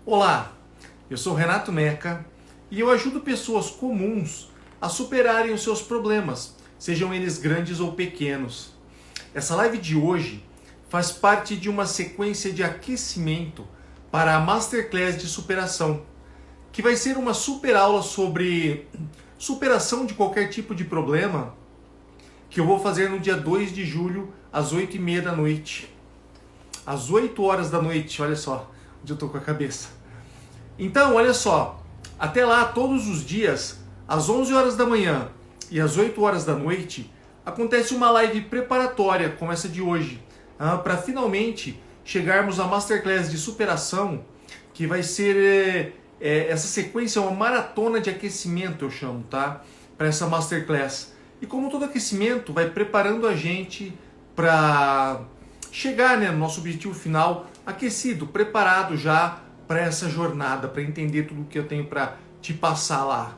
Olá, eu sou Renato Meca e eu ajudo pessoas comuns a superarem os seus problemas, sejam eles grandes ou pequenos. Essa live de hoje faz parte de uma sequência de aquecimento para a Masterclass de Superação, que vai ser uma super aula sobre superação de qualquer tipo de problema, que eu vou fazer no dia 2 de julho, às 8h30 da noite. Às 8 horas da noite, olha só onde eu tô com a cabeça. Então, olha só, até lá, todos os dias, às 11 horas da manhã e às 8 horas da noite, acontece uma live preparatória, como essa de hoje, para finalmente chegarmos à Masterclass de Superação, que vai ser, essa sequência é uma maratona de aquecimento, eu chamo, tá? Para essa Masterclass. E como todo aquecimento, vai preparando a gente para chegar, né, no nosso objetivo final, aquecido, preparado já para essa jornada, para entender tudo o que eu tenho para te passar lá.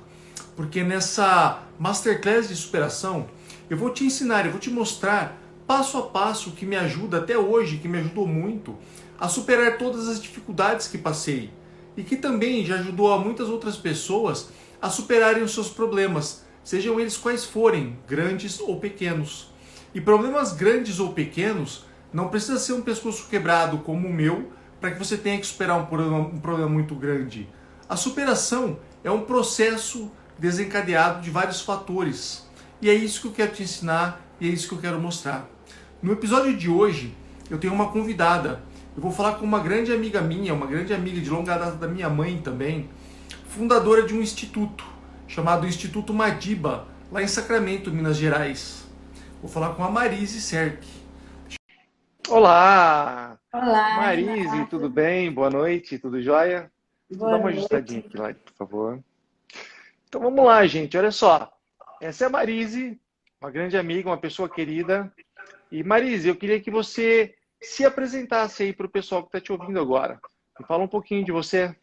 Porque nessa Masterclass de Superação, eu vou te ensinar, eu vou te mostrar passo a passo o que me ajuda até hoje, que me ajudou muito a superar todas as dificuldades que passei e que também já ajudou a muitas outras pessoas a superarem os seus problemas, sejam eles quais forem, grandes ou pequenos. E problemas grandes ou pequenos não precisa ser um pescoço quebrado como o meu para que você tenha que superar um problema muito grande. A superação é um processo desencadeado de vários fatores. E é isso que eu quero te ensinar e é isso que eu quero mostrar. No episódio de hoje, eu tenho uma convidada. Eu vou falar com uma grande amiga minha, uma grande amiga de longa data da minha mãe também, fundadora de um instituto chamado Instituto Madiba, lá em Sacramento, Minas Gerais. Vou falar com a Marise Serck. Olá! Olá, Marise, tudo Renato. bem? Boa noite, tudo jóia? Deixa eu dar Boa uma ajustadinha noite. aqui, lá, por favor. Então vamos lá, gente, olha só. Essa é a Marise, uma grande amiga, uma pessoa querida. E Marise, eu queria que você se apresentasse aí para o pessoal que está te ouvindo agora. Me fala um pouquinho de você.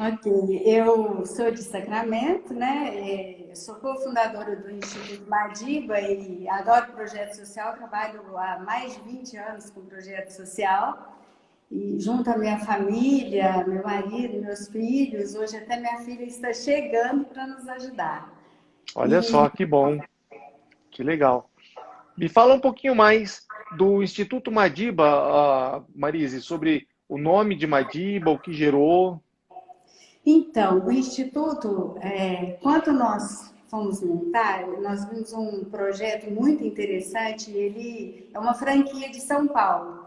Ok, eu sou de Sacramento, né? Eu sou cofundadora do Instituto Madiba e adoro projeto social, trabalho há mais de 20 anos com projeto social. E junto à minha família, meu marido, meus filhos, hoje até minha filha está chegando para nos ajudar. Olha E só, que bom, que legal. Me fala um pouquinho mais do Instituto Madiba, Marise, sobre o nome de Madiba, o que gerou. Então, o Instituto, quando nós fomos montar, nós vimos um projeto muito interessante, ele é uma franquia de São Paulo,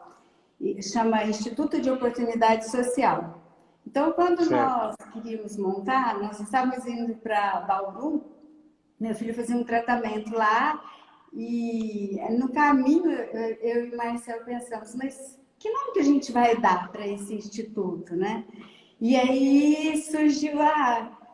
e chama Instituto de Oportunidade Social. Então, quando Certo. nós queríamos montar, nós estávamos indo para Bauru, meu filho fazia um tratamento lá, e no caminho eu e Marcelo pensamos, mas que nome que a gente vai dar para esse instituto, né? E aí surgiu,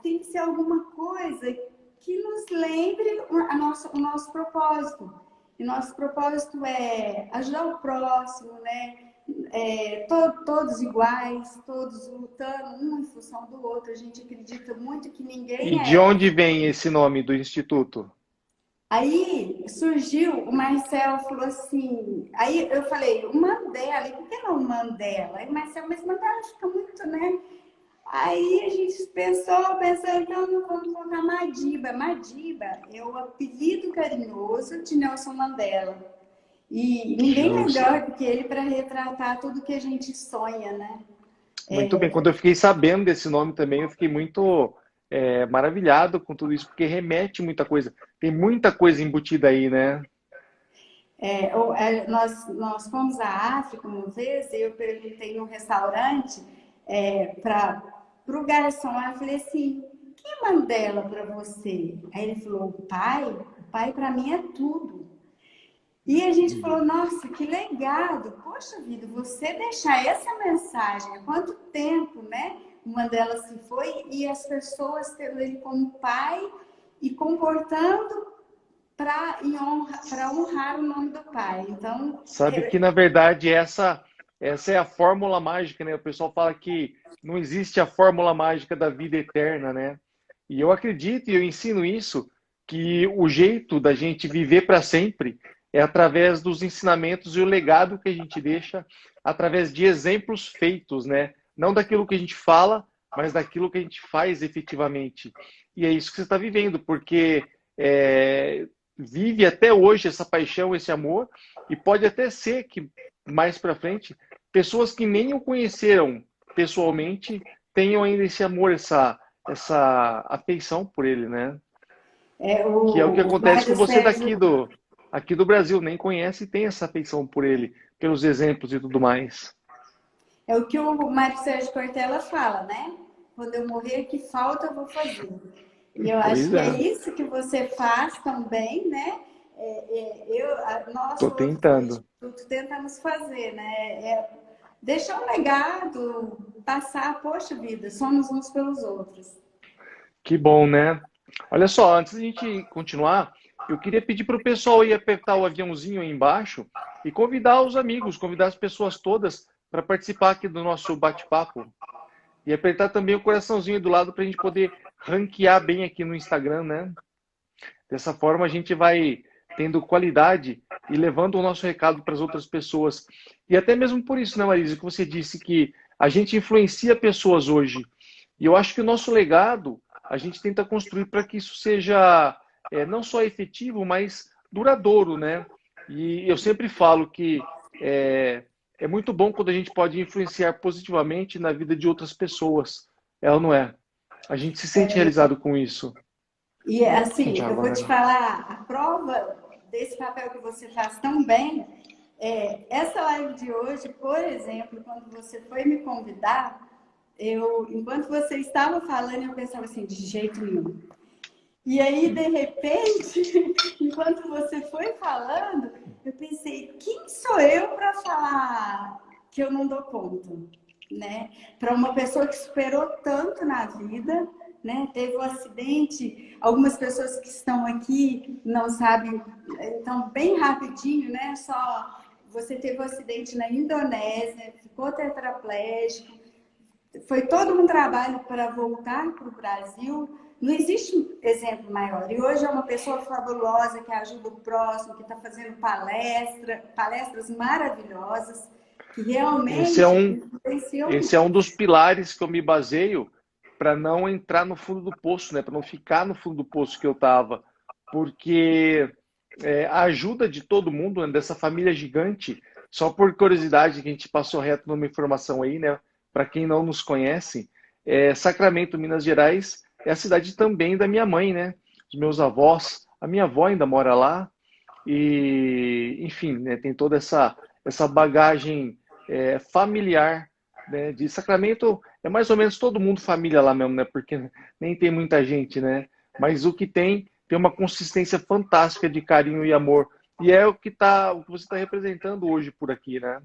tem que ser alguma coisa que nos lembre o nosso propósito. E nosso propósito é ajudar o próximo, né? Todos iguais, todos lutando um em função do outro. A gente acredita muito que E ninguém de é. onde vem esse nome do Instituto? Aí surgiu, o Marcel falou assim, aí eu falei, o Mandela, e por que não Mandela? Aí o Marcel, mas Mandela fica muito, né? Aí a gente pensou, então vamos colocar Madiba. Madiba é o apelido carinhoso de Nelson Mandela. E ninguém Justo. melhor do que ele para retratar tudo que a gente sonha, né? Muito bem. Quando eu fiquei sabendo desse nome também, eu fiquei muito maravilhado com tudo isso, porque remete muita coisa. Tem muita coisa embutida aí, né? Nós fomos à África uma vez e eu perguntei num restaurante para o garçom, eu falei assim, quem é Mandela para você? Aí ele falou, o pai para mim é tudo. E a gente falou, nossa, que legado, poxa vida, você deixar essa mensagem, há quanto tempo, né? O Mandela se foi e as pessoas tendo ele como pai e comportando para honrar o nome do pai. Então, Sabe que, na verdade, essa é a fórmula mágica, né? O pessoal fala que não existe a fórmula mágica da vida eterna, né? E eu acredito e eu ensino isso, que o jeito da gente viver para sempre é através dos ensinamentos e o legado que a gente deixa através de exemplos feitos, né? Não daquilo que a gente fala, mas daquilo que a gente faz efetivamente. E é isso que você está vivendo, porque vive até hoje essa paixão, esse amor, e pode até ser que mais para frente pessoas que nem o conheceram pessoalmente tenham ainda esse amor, essa afeição por ele, né? Que é o que O acontece com Mário você Sérgio, aqui do Brasil, nem conhece e tem essa afeição por ele, pelos exemplos e tudo mais. é o que o Mário Sérgio Cortella fala, né? Quando eu morrer, o que falta eu vou fazer. E eu acho Pois que é é, isso que você faz também, né? Nós tô todos do tentando. Instituto tentamos fazer, né? Deixar um legado, passar, poxa vida, somos uns pelos outros. Que bom, né? Olha só, antes da gente continuar, eu queria pedir para o pessoal aí apertar o aviãozinho aí embaixo e convidar os amigos, convidar as pessoas todas para participar aqui do nosso bate-papo. E apertar também o coraçãozinho aí do lado para a gente poder ranquear bem aqui no Instagram, né? Dessa forma a gente vai tendo qualidade e levando o nosso recado para as outras pessoas. E até mesmo por isso, né, Marisa, que você disse que a gente influencia pessoas hoje. E eu acho que o nosso legado a gente tenta construir para que isso seja não só efetivo, mas duradouro, né? E eu sempre falo que é muito bom quando a gente pode influenciar positivamente na vida de outras pessoas. É ou não é? A gente se sente realizado com isso. E assim, eu Santiago, vou te né? falar, a prova desse papel que você faz tão bem, essa live de hoje, por exemplo, quando você foi me convidar, enquanto você estava falando, eu pensava assim, de jeito nenhum. E aí, de repente, enquanto você foi falando, eu pensei, quem sou eu para falar que eu não dou conta, né? Para uma pessoa que superou tanto na vida, né? Teve um acidente, algumas pessoas que estão aqui não sabem, então bem rapidinho, né? Só você teve um acidente na Indonésia, ficou tetraplégico, foi todo um trabalho para voltar para o Brasil. Não existe exemplo maior. E hoje é uma pessoa fabulosa que ajuda o próximo, que está fazendo palestras maravilhosas, que Esse é realmente um, influenciam esse é um muito. dos pilares que eu me baseio para não entrar no fundo do poço, né? Para não ficar no fundo do poço que eu estava. Porque a ajuda de todo mundo, né, dessa família gigante, só por curiosidade que a gente passou reto numa informação aí, né? Para quem não nos conhece, Sacramento, Minas Gerais, é a cidade também da minha mãe, né? Os meus avós, a minha avó ainda mora lá, e, enfim, né, tem toda essa bagagem familiar, né, de Sacramento. É mais ou menos todo mundo família lá mesmo, né? Porque nem tem muita gente, né? Mas o que tem uma consistência fantástica de carinho e amor. E é o que você está representando hoje por aqui, né?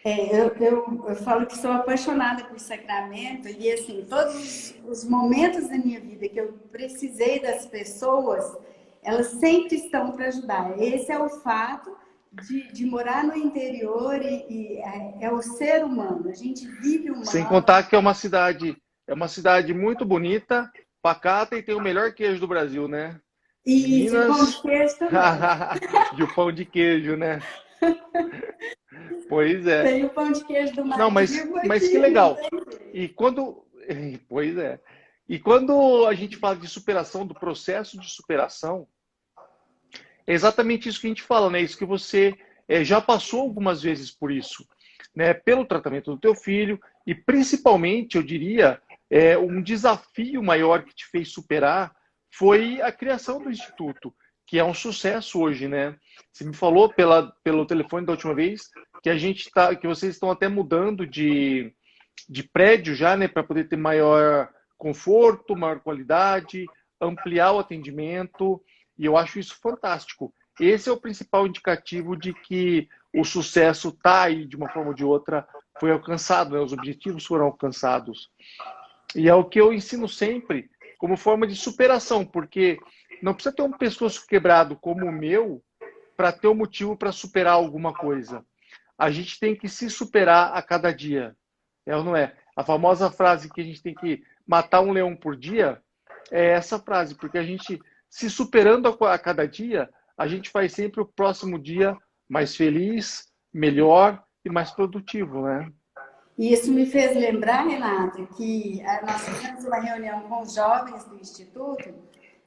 Eu falo que sou apaixonada por Sacramento e, assim, todos os momentos da minha vida que eu precisei das pessoas, elas sempre estão para ajudar. Esse é o fato de morar no interior é o ser humano. A gente vive Sem humano contar que é uma cidade muito bonita, pacata e tem o melhor queijo do Brasil, né? De e o pão de Minas queijo também. e o pão de queijo, né? Pois é. Tem o pão de queijo do Não, Madrigo mas que aqui, não legal. tem E jeito. quando. Pois é. E quando a gente fala de superação, do processo de superação, é exatamente isso que a gente fala, né? Isso que você já passou algumas vezes por isso, né? Pelo tratamento do teu filho e principalmente, eu diria, um desafio maior que te fez superar foi a criação do Instituto, que é um sucesso hoje, né? Você me falou pelo telefone da última vez que que vocês estão até mudando de prédio já, né, para poder ter maior conforto, maior qualidade, ampliar o atendimento, e eu acho isso fantástico. Esse é o principal indicativo de que o sucesso está aí, de uma forma ou de outra, foi alcançado, né? Os objetivos foram alcançados. E é o que eu ensino sempre como forma de superação, porque não precisa ter um pescoço quebrado como o meu para ter um motivo para superar alguma coisa. A gente tem que se superar a cada dia. É ou não é? A famosa frase que a gente tem que matar um leão por dia é essa frase, porque a gente se superando a cada dia, a gente faz sempre o próximo dia mais feliz, melhor e mais produtivo, né? E isso me fez lembrar, Renato, que nós fizemos uma reunião com os jovens do Instituto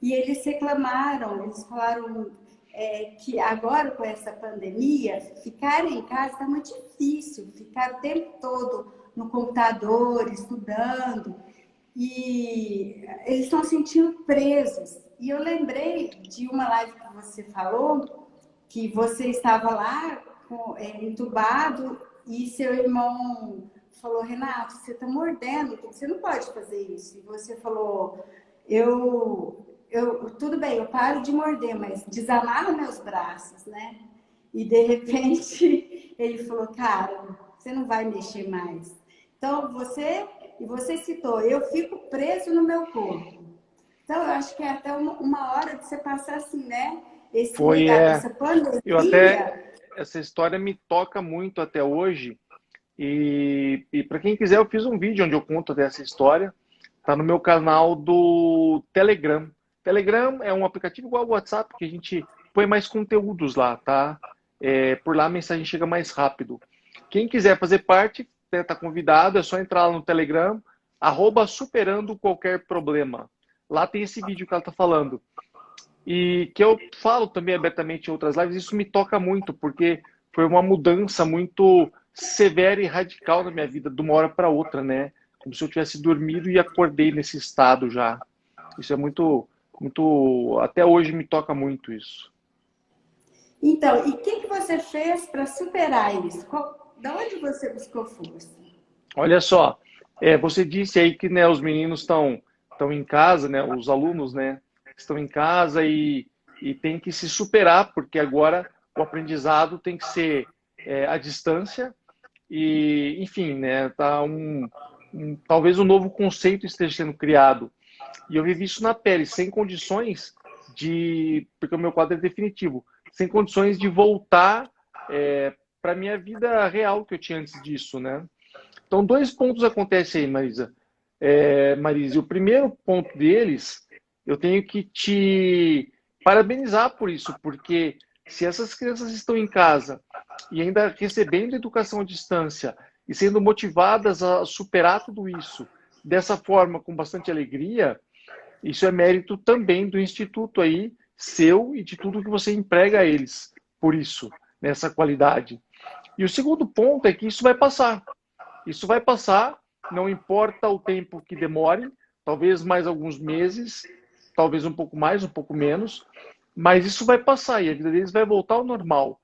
e eles reclamaram, eles falaram que agora com essa pandemia, ficar em casa está muito difícil, ficar o tempo todo no computador, estudando, e eles estão se sentindo presos. E eu lembrei de uma live que você falou, que você estava lá entubado e seu irmão falou, Renato, você está mordendo, você não pode fazer isso. E você falou, tudo bem, eu paro de morder, mas desamarra meus braços, né? E de repente ele falou, cara, você não vai mexer mais. Então você citou, eu fico preso no meu corpo. Então eu acho que é até uma hora de você passar assim, né? Esse legado, essa pandemia. Essa história me toca muito até hoje. E para quem quiser, eu fiz um vídeo onde eu conto dessa história. Tá no meu canal do Telegram. Telegram é um aplicativo igual ao WhatsApp, que a gente põe mais conteúdos lá, tá? Por lá a mensagem chega mais rápido. Quem quiser fazer parte, tá convidado, é só entrar lá no Telegram, @superando qualquer problema. Lá tem esse vídeo que ela tá falando. E que eu falo também abertamente em outras lives, isso me toca muito, porque foi uma mudança muito severa e radical na minha vida, de uma hora para outra, né? Como se eu tivesse dormido e acordei nesse estado já. Isso é muito, muito, até hoje me toca muito isso. Então, e o que você fez para superar isso? Da onde você buscou força? Olha só, você disse aí que, né, os meninos estão em casa, né? Os alunos, né? Estão em casa e tem que se superar, porque agora o aprendizado tem que ser à distância e, enfim, né? Tá talvez um novo conceito esteja sendo criado. E eu vivi isso na pele, sem condições porque o meu quadro é definitivo, sem condições de voltar para a minha vida real que eu tinha antes disso, né? Então, 2 pontos acontecem aí, Marisa. Marisa, o primeiro ponto deles, eu tenho que te parabenizar por isso, porque se essas crianças estão em casa e ainda recebendo educação à distância e sendo motivadas a superar tudo isso dessa forma, com bastante alegria, isso é mérito também do Instituto aí, seu e de tudo que você emprega a eles, por isso, nessa qualidade. E o segundo ponto é que isso vai passar. Isso vai passar, não importa o tempo que demore, talvez mais alguns meses, talvez um pouco mais, um pouco menos, mas isso vai passar e a vida deles vai voltar ao normal.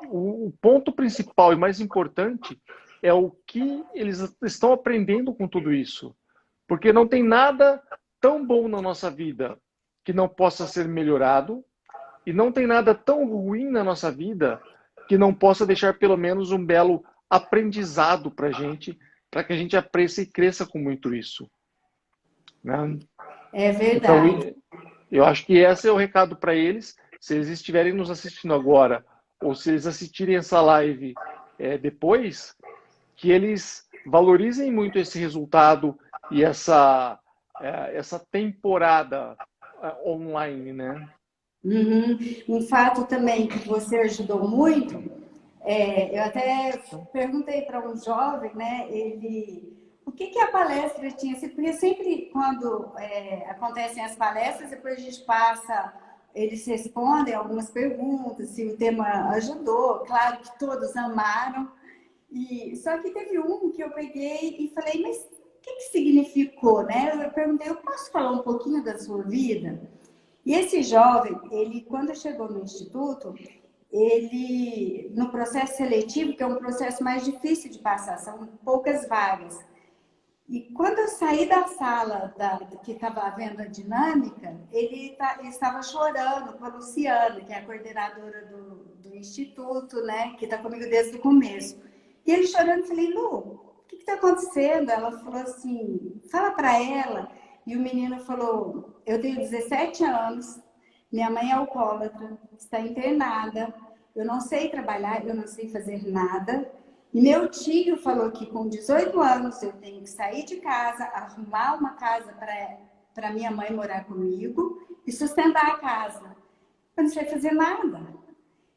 O ponto principal e mais importante é o que eles estão aprendendo com tudo isso. Porque não tem nada tão bom na nossa vida que não possa ser melhorado e não tem nada tão ruim na nossa vida que não possa deixar pelo menos um belo aprendizado para que a gente aprecie e cresça com muito isso. Né? É Então, verdade. eu acho que esse é o recado para eles. Se eles estiverem nos assistindo agora, ou se eles assistirem essa live depois, que eles valorizem muito esse resultado e essa temporada online, né? Uhum. Um fato também que você ajudou muito, eu até perguntei para um jovem, né, o que a palestra tinha sido, porque sempre quando acontecem as palestras, depois a gente passa, eles respondem algumas perguntas, se o tema ajudou, claro que todos amaram, só que teve um que eu peguei e falei, mas o que significou, né? Eu perguntei, eu posso falar um pouquinho da sua vida? E esse jovem, ele quando chegou no instituto, ele no processo seletivo, que é um processo mais difícil de passar, são poucas vagas. E quando eu saí da sala que estava havendo a dinâmica, ele estava chorando com a Luciana, que é a coordenadora do instituto, né, que está comigo desde o começo. E ele chorando, eu falei, Lu, o que está acontecendo? Ela falou assim, fala para ela. E o menino falou, eu tenho 17 anos, minha mãe é alcoólatra, está internada, eu não sei trabalhar, eu não sei fazer nada. E meu tio falou que com 18 anos eu tenho que sair de casa, arrumar uma casa para minha mãe morar comigo e sustentar a casa. eu não sei fazer nada.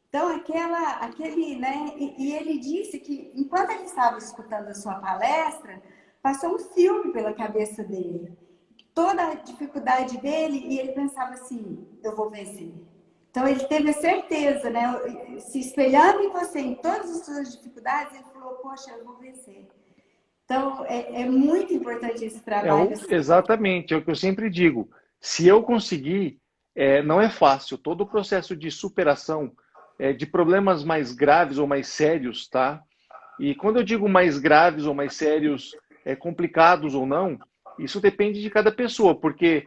Então, né? E ele disse que, enquanto ele estava escutando a sua palestra, passou um filme pela cabeça dele. Toda a dificuldade dele, e ele pensava assim, eu vou vencer. Então, ele teve a certeza, né? Se espelhando em você, em todas as suas dificuldades, ele falou, poxa, eu vou vencer. Então, é muito importante esse trabalho. Exatamente, é o que eu sempre digo. Se eu conseguir, não é fácil. Todo o processo de superação de problemas mais graves ou mais sérios, tá? E quando eu digo mais graves ou mais sérios, complicados ou não, isso depende de cada pessoa, porque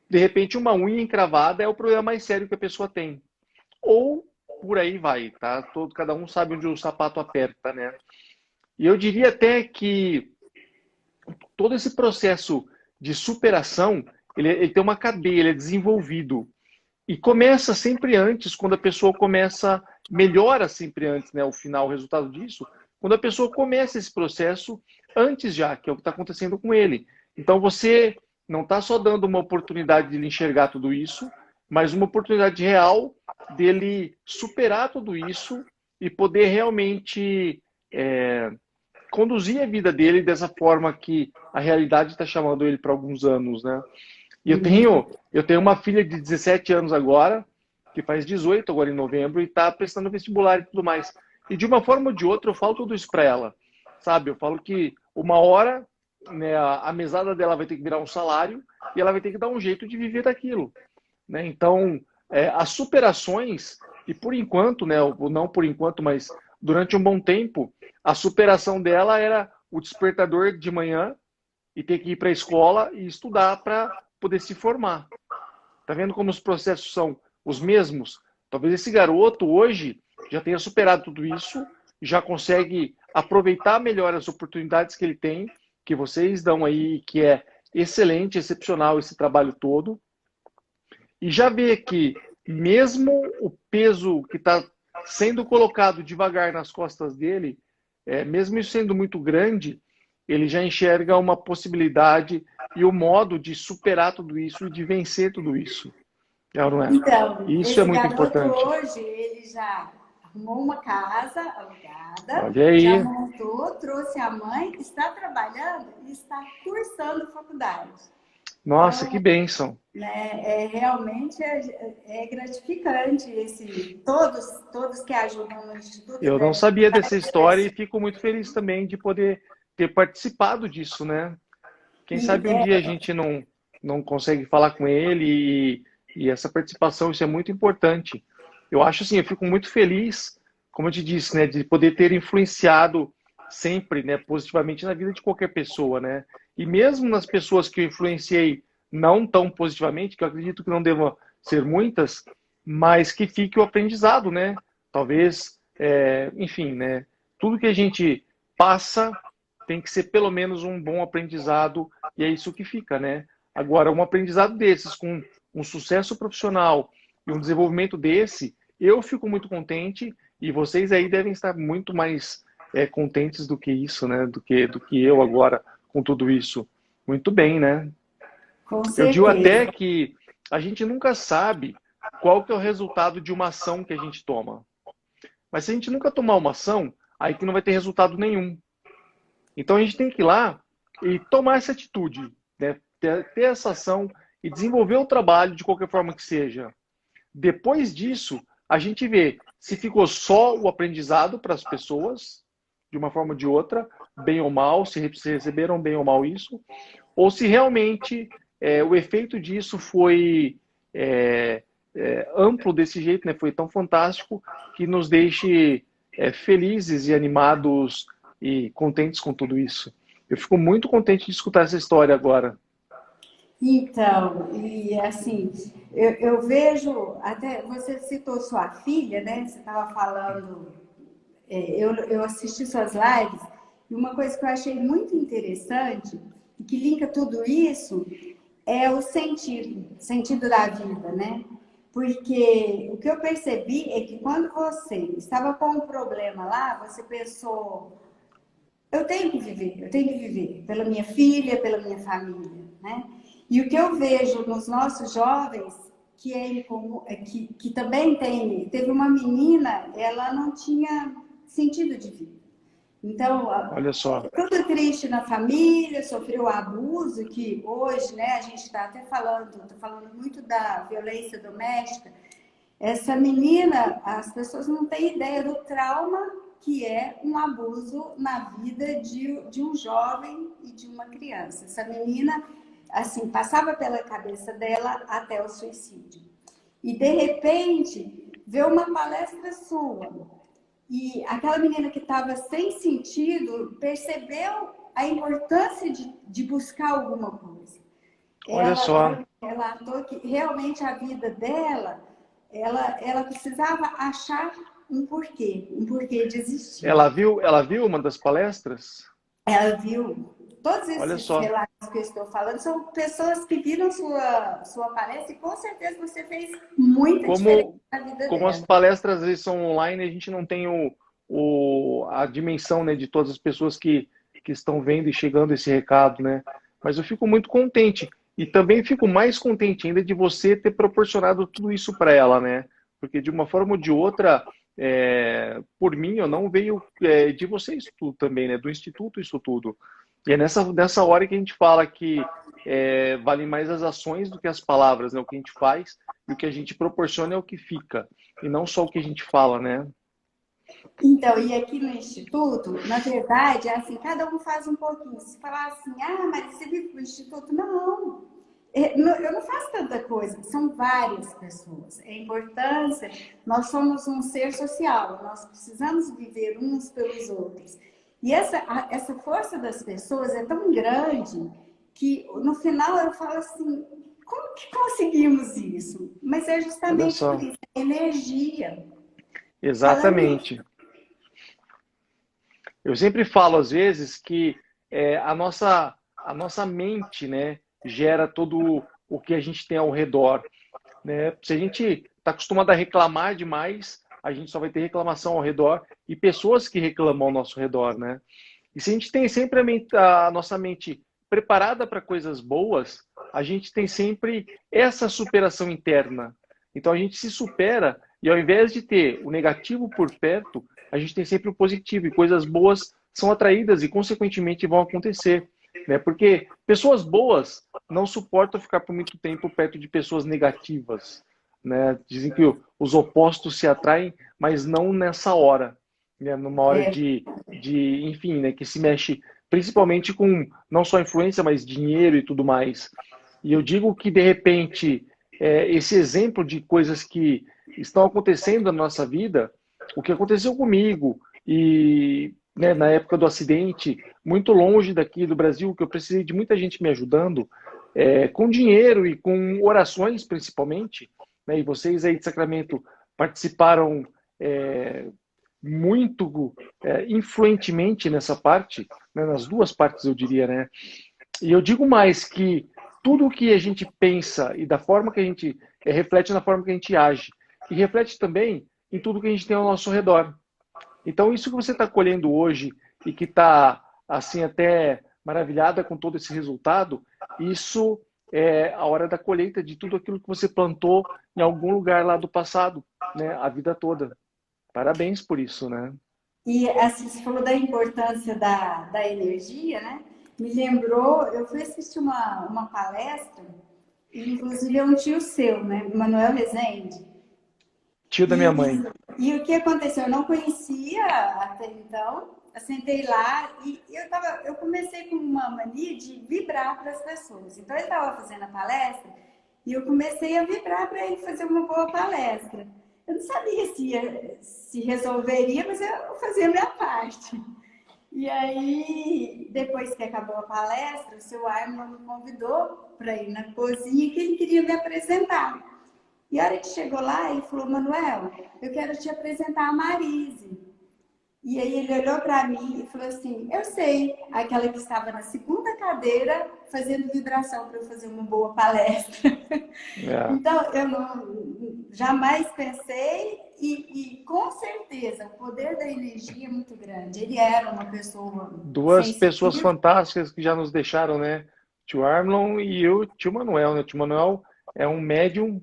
de repente uma unha encravada é o problema mais sério que a pessoa tem. Ou por aí vai, tá? Cada um sabe onde o sapato aperta, né? E eu diria até que todo esse processo de superação, ele tem uma cadeia, ele é desenvolvido. E começa sempre antes, quando a pessoa melhora sempre antes, né? O final, o resultado disso, quando a pessoa começa esse processo antes já, que é o que está acontecendo com ele. Então você não está só dando uma oportunidade de ele enxergar tudo isso, mas uma oportunidade real dele superar tudo isso e poder realmente conduzir a vida dele dessa forma que a realidade está chamando ele para alguns anos, né? E eu tenho uma filha de 17 anos agora, que faz 18 agora em novembro, e está prestando vestibular e tudo mais. E de uma forma ou de outra eu falo tudo isso para ela, sabe? Eu falo que uma hora, né, a mesada dela vai ter que virar um salário e ela vai ter que dar um jeito de viver daquilo, né? Então, as superações, e por enquanto, né, não por enquanto, mas durante um bom tempo, a superação dela era o despertador de manhã e ter que ir para a escola e estudar para poder se formar. Tá vendo como os processos são os mesmos? Talvez esse garoto hoje já tenha superado tudo isso, já consegue aproveitar melhor as oportunidades que ele tem, que vocês dão aí, que é excelente, excepcional esse trabalho todo. E já vê que mesmo o peso que está sendo colocado devagar nas costas dele, mesmo isso sendo muito grande, ele já enxerga uma possibilidade e o modo de superar tudo isso e de vencer tudo isso. Não é? Então, Isso é esse muito garoto importante. hoje, ele já arrumou uma casa alugada, Olha aí. já montou, trouxe a mãe, está trabalhando e está cursando faculdade. Nossa, então, que bênção. Né, realmente é gratificante todos que ajudam no Instituto. Eu não sabia dessa história e fico muito feliz também de poder ter participado disso, né? Quem sabe um dia a gente não consegue falar com ele e essa participação, isso é muito importante. Eu acho assim, eu fico muito feliz, como eu te disse, né, de poder ter influenciado sempre, né, positivamente na vida de qualquer pessoa, né? E mesmo nas pessoas que eu influenciei não tão positivamente, que eu acredito que não devam ser muitas, mas que fique o aprendizado, né? Talvez, enfim, né? Tudo que a gente passa tem que ser pelo menos um bom aprendizado e é isso que fica, né? Agora, um aprendizado desses com um sucesso profissional e um desenvolvimento desse, eu fico muito contente e vocês aí devem estar muito mais contentes do que isso, né? Do que eu agora com tudo isso. Muito bem, né? Com Eu digo até certeza. que a gente nunca sabe qual que é o resultado de uma ação que a gente toma. Mas se a gente nunca tomar uma ação, aí que não vai ter resultado nenhum. Então a gente tem que ir lá e tomar essa atitude, né? Ter essa ação e desenvolver o trabalho de qualquer forma que seja. Depois disso, a gente vê se ficou só o aprendizado para as pessoas, de uma forma ou de outra, bem ou mal, se receberam bem ou mal isso, ou se realmente o efeito disso foi amplo desse jeito, né? Foi tão fantástico que nos deixe felizes e animados e contentes com tudo isso. Eu fico muito contente de escutar essa história agora. Então, e assim, eu vejo, até você citou sua filha, né? Você estava falando, eu assisti suas lives, e uma coisa que eu achei muito interessante, e que linka tudo isso, é o sentido da vida, né? Porque o que eu percebi é que quando você estava com um problema lá, você pensou, eu tenho que viver pela minha filha, pela minha família, né? E o que eu vejo nos nossos jovens, que é incomum, que também teve uma menina, ela não tinha sentido de vida. Então, Olha só. tudo triste na família, sofreu abuso, que hoje, né, a gente está até falando muito da violência doméstica. Essa menina, as pessoas não têm ideia do trauma que é um abuso na vida de um jovem e de uma criança. Essa menina, assim, passava pela cabeça dela até o suicídio. E, de repente, vê uma palestra sua. E aquela menina que estava sem sentido percebeu a importância de buscar alguma coisa. Olha só. Ela achou que realmente a vida dela, ela precisava achar um porquê de existir. Ela viu uma das palestras? Ela viu. Todos Olha esses só. relatos que eu estou falando são pessoas que viram sua palestra e com certeza você fez muita diferença na vida como dela. as palestras às vezes são online, a gente não tem a dimensão, né, de todas as pessoas que estão vendo e chegando esse recado, né? Mas eu fico muito contente. E também fico mais contente ainda de você ter proporcionado tudo isso para ela, né? Porque de uma forma ou de outra, por mim, eu não veio de você isso tudo também, né? Do Instituto isso tudo. E é nessa hora que a gente fala que valem mais as ações do que as palavras, né? O que a gente faz e o que a gente proporciona é o que fica. E não só o que a gente fala, né? Então, e aqui no Instituto, na verdade, é assim, cada um faz um pouquinho. Se falar assim, mas você vive no Instituto? Não, eu não faço tanta coisa, são várias pessoas. É importância, nós somos um ser social, nós precisamos viver uns pelos outros. E essa força das pessoas é tão grande que no final eu falo assim, como que conseguimos isso? Mas é justamente por isso, é energia. Exatamente. Eu sempre falo, às vezes, que a nossa mente, né, gera todo o que a gente tem ao redor, né? Se a gente está acostumado a reclamar demais, a gente só vai ter reclamação ao redor e pessoas que reclamam ao nosso redor, né? E se a gente tem sempre a nossa mente preparada para coisas boas, a gente tem sempre essa superação interna. Então a gente se supera e ao invés de ter o negativo por perto, a gente tem sempre o positivo e coisas boas são atraídas e consequentemente vão acontecer, né? Porque pessoas boas não suportam ficar por muito tempo perto de pessoas negativas, né? Dizem que os opostos se atraem, mas não nessa hora, né? Numa hora enfim, né? Que se mexe principalmente com não só influência, mas dinheiro e tudo mais. E eu digo que de repente esse exemplo de coisas que estão acontecendo na nossa vida, o que aconteceu comigo e, né, na época do acidente, muito longe daqui do Brasil, que eu precisei de muita gente me ajudando, com dinheiro e com orações principalmente, né, e vocês aí de Sacramento participaram muito influentemente nessa parte, né, nas duas partes eu diria, né? E eu digo mais que tudo o que a gente pensa e da forma que a gente reflete na forma que a gente age e reflete também em tudo que a gente tem ao nosso redor. Então, isso que você está colhendo hoje e que está, assim, até maravilhada com todo esse resultado, isso é a hora da colheita de tudo aquilo que você plantou em algum lugar lá do passado, né? A vida toda. Parabéns por isso, né? E assim, você falou da importância da energia, né? Me lembrou, eu fui assistir uma palestra, inclusive é um tio seu, né? Manuel Rezende. Tio da minha mãe. E o que aconteceu? Eu não conhecia até então, eu sentei lá e eu comecei com uma mania de vibrar para as pessoas. Então ele estava fazendo a palestra e eu comecei a vibrar para ele fazer uma boa palestra. Eu não sabia se resolveria, mas eu fazia a minha parte. E aí, depois que acabou a palestra, o seu Armando me convidou para ir na cozinha que ele queria me apresentar. E a hora que chegou lá, ele falou, Manuel, eu quero te apresentar a Marise. E aí ele olhou para mim e falou assim, eu sei, aquela que estava na segunda cadeira fazendo vibração para eu fazer uma boa palestra. Então, eu jamais pensei e com certeza o poder da energia é muito grande. Ele era uma pessoa... Duas pessoas fantásticas que já nos deixaram, né? Tio Armlon e o tio Manuel, né? O tio Manuel é um médium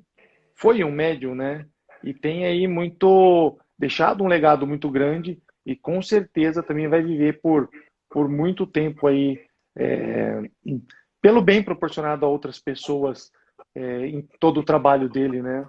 foi um médium, né? E tem aí muito, deixado um legado muito grande e com certeza também vai viver por muito tempo aí, é, pelo bem proporcionado a outras pessoas, em todo o trabalho dele, né?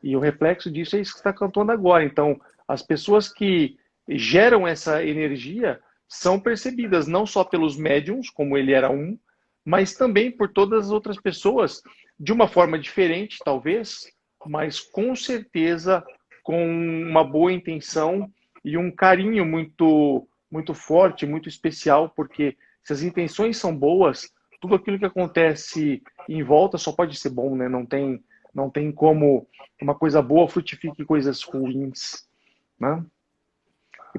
E o reflexo disso é isso que está cantando agora. Então, as pessoas que geram essa energia são percebidas não só pelos médiums, como ele era um, mas também por todas as outras pessoas, de uma forma diferente, talvez, mas com certeza com uma boa intenção e um carinho muito, muito forte, muito especial, porque se as intenções são boas, tudo aquilo que acontece em volta só pode ser bom, né? Não tem como uma coisa boa frutifique coisas ruins, né?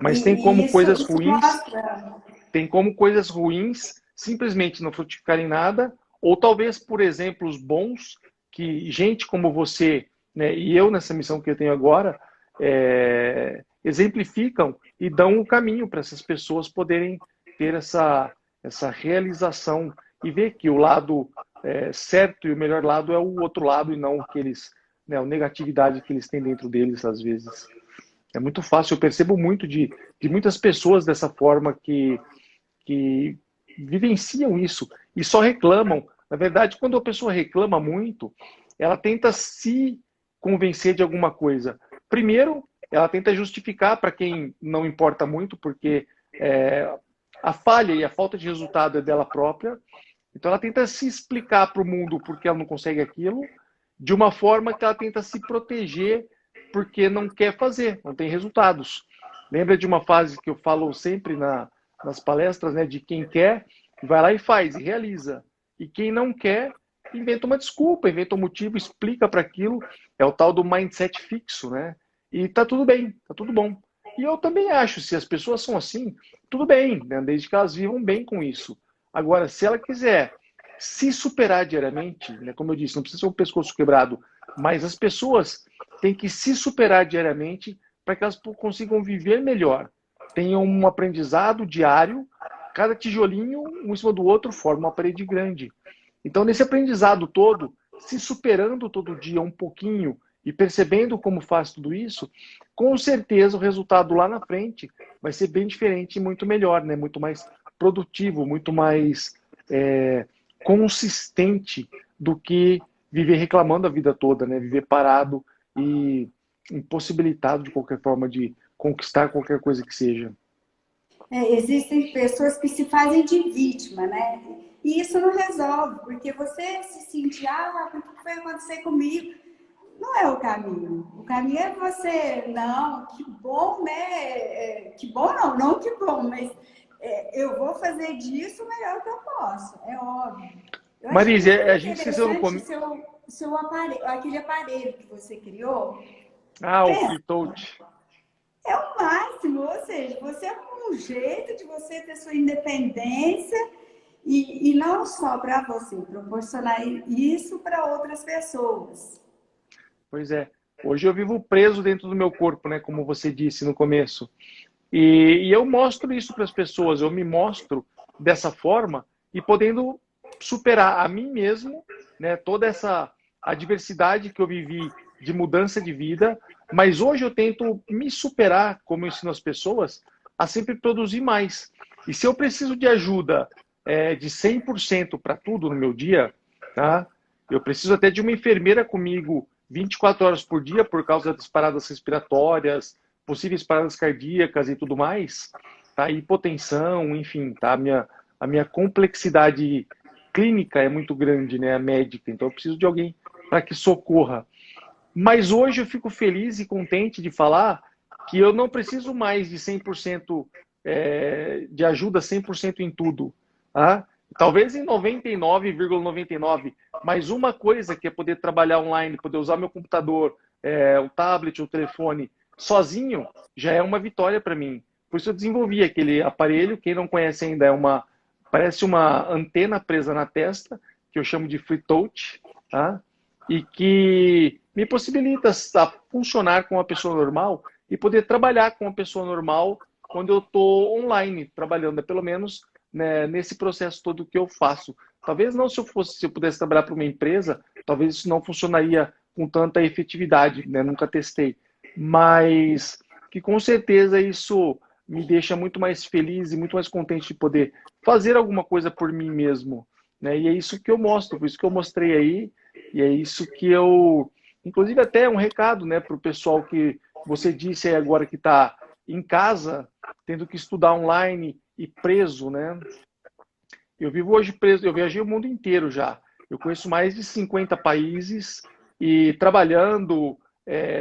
Mas tem E como coisas isso ruins, mostra. tem como coisas ruins simplesmente não frutificarem nada, ou talvez por exemplos bons que gente como você, né, e eu nessa missão que eu tenho agora, exemplificam e dão o caminho para essas pessoas poderem ter essa realização e ver que o lado certo e o melhor lado é o outro lado e não aqueles, né, a negatividade que eles têm dentro deles às vezes. É muito fácil, eu percebo muito de muitas pessoas dessa forma que vivenciam isso e só reclamam. Na verdade, quando a pessoa reclama muito, ela tenta se convencer de alguma coisa. Primeiro, ela tenta justificar para quem não importa muito, porque a falha e a falta de resultado é dela própria. Então, ela tenta se explicar para o mundo porque ela não consegue aquilo, de uma forma que ela tenta se proteger porque não quer fazer, não tem resultados. Lembra de uma frase que eu falo sempre nas palestras, né? De quem quer, vai lá e faz, e realiza. E quem não quer, inventa uma desculpa, inventa um motivo, explica para aquilo. É o tal do mindset fixo, né? E tá tudo bem, tá tudo bom. E eu também acho, se as pessoas são assim, tudo bem, né? Desde que elas vivam bem com isso. Agora, se ela quiser se superar diariamente, né? Como eu disse, não precisa ser um pescoço quebrado, mas as pessoas têm que se superar diariamente para que elas consigam viver melhor. Tenham um aprendizado diário, cada tijolinho, um em cima do outro, forma uma parede grande. Então, nesse aprendizado todo, se superando todo dia um pouquinho e percebendo como faz tudo isso, com certeza o resultado lá na frente vai ser bem diferente e muito melhor, né? Muito mais produtivo, muito mais consistente do que viver reclamando a vida toda, né? Viver parado e impossibilitado de qualquer forma de conquistar qualquer coisa que seja. Existem pessoas que se fazem de vítima, né? E isso não resolve, porque você se sentir, o que foi acontecer comigo? Não é o caminho. O caminho é você, não, que bom, né? Que bom não, não que bom, mas eu vou fazer disso o melhor que eu posso, é óbvio. Eu achei Marise, muito a gente esqueceu no interessante começo. seu aparelho, aquele aparelho que você criou. Ah, o Pensa, Free Touch. é o máximo, ou seja, você é um jeito de você ter sua independência e não só para você, proporcionar isso para outras pessoas. Pois é. Hoje eu vivo preso dentro do meu corpo, né? Como você disse no começo. E eu mostro isso para as pessoas. Eu me mostro dessa forma e podendo superar a mim mesmo, né? Toda essa adversidade que eu vivi de mudança de vida. Mas hoje eu tento me superar, como eu ensino as pessoas, a sempre produzir mais. E se eu preciso de ajuda de 100% para tudo no meu dia, tá? Eu preciso até de uma enfermeira comigo 24 horas por dia por causa das paradas respiratórias, possíveis paradas cardíacas e tudo mais, tá? Hipotensão, enfim, tá? A minha complexidade clínica é muito grande, né? A médica, então eu preciso de alguém para que socorra. Mas hoje eu fico feliz e contente de falar que eu não preciso mais de 100% de ajuda 100% em tudo. Tá? Talvez em 99,99, mas uma coisa que é poder trabalhar online, poder usar meu computador, o tablet, o telefone, sozinho, já é uma vitória para mim. Por isso eu desenvolvi aquele aparelho, quem não conhece ainda, parece uma antena presa na testa, que eu chamo de Free Touch, tá? E que me possibilita funcionar com uma pessoa normal e poder trabalhar com uma pessoa normal quando eu estou online, trabalhando, pelo menos, né, nesse processo todo que eu faço. Talvez não se eu pudesse trabalhar para uma empresa, talvez isso não funcionaria com tanta efetividade, né? Nunca testei. Mas que com certeza isso me deixa muito mais feliz e muito mais contente de poder fazer alguma coisa por mim mesmo, né? E é isso que eu mostro, por isso que eu mostrei aí, e é isso que eu... Inclusive até um recado, né, para o pessoal que você disse aí agora que está em casa, tendo que estudar online e preso, né? Eu vivo hoje preso, eu viajei o mundo inteiro já. Eu conheço mais de 50 países e trabalhando,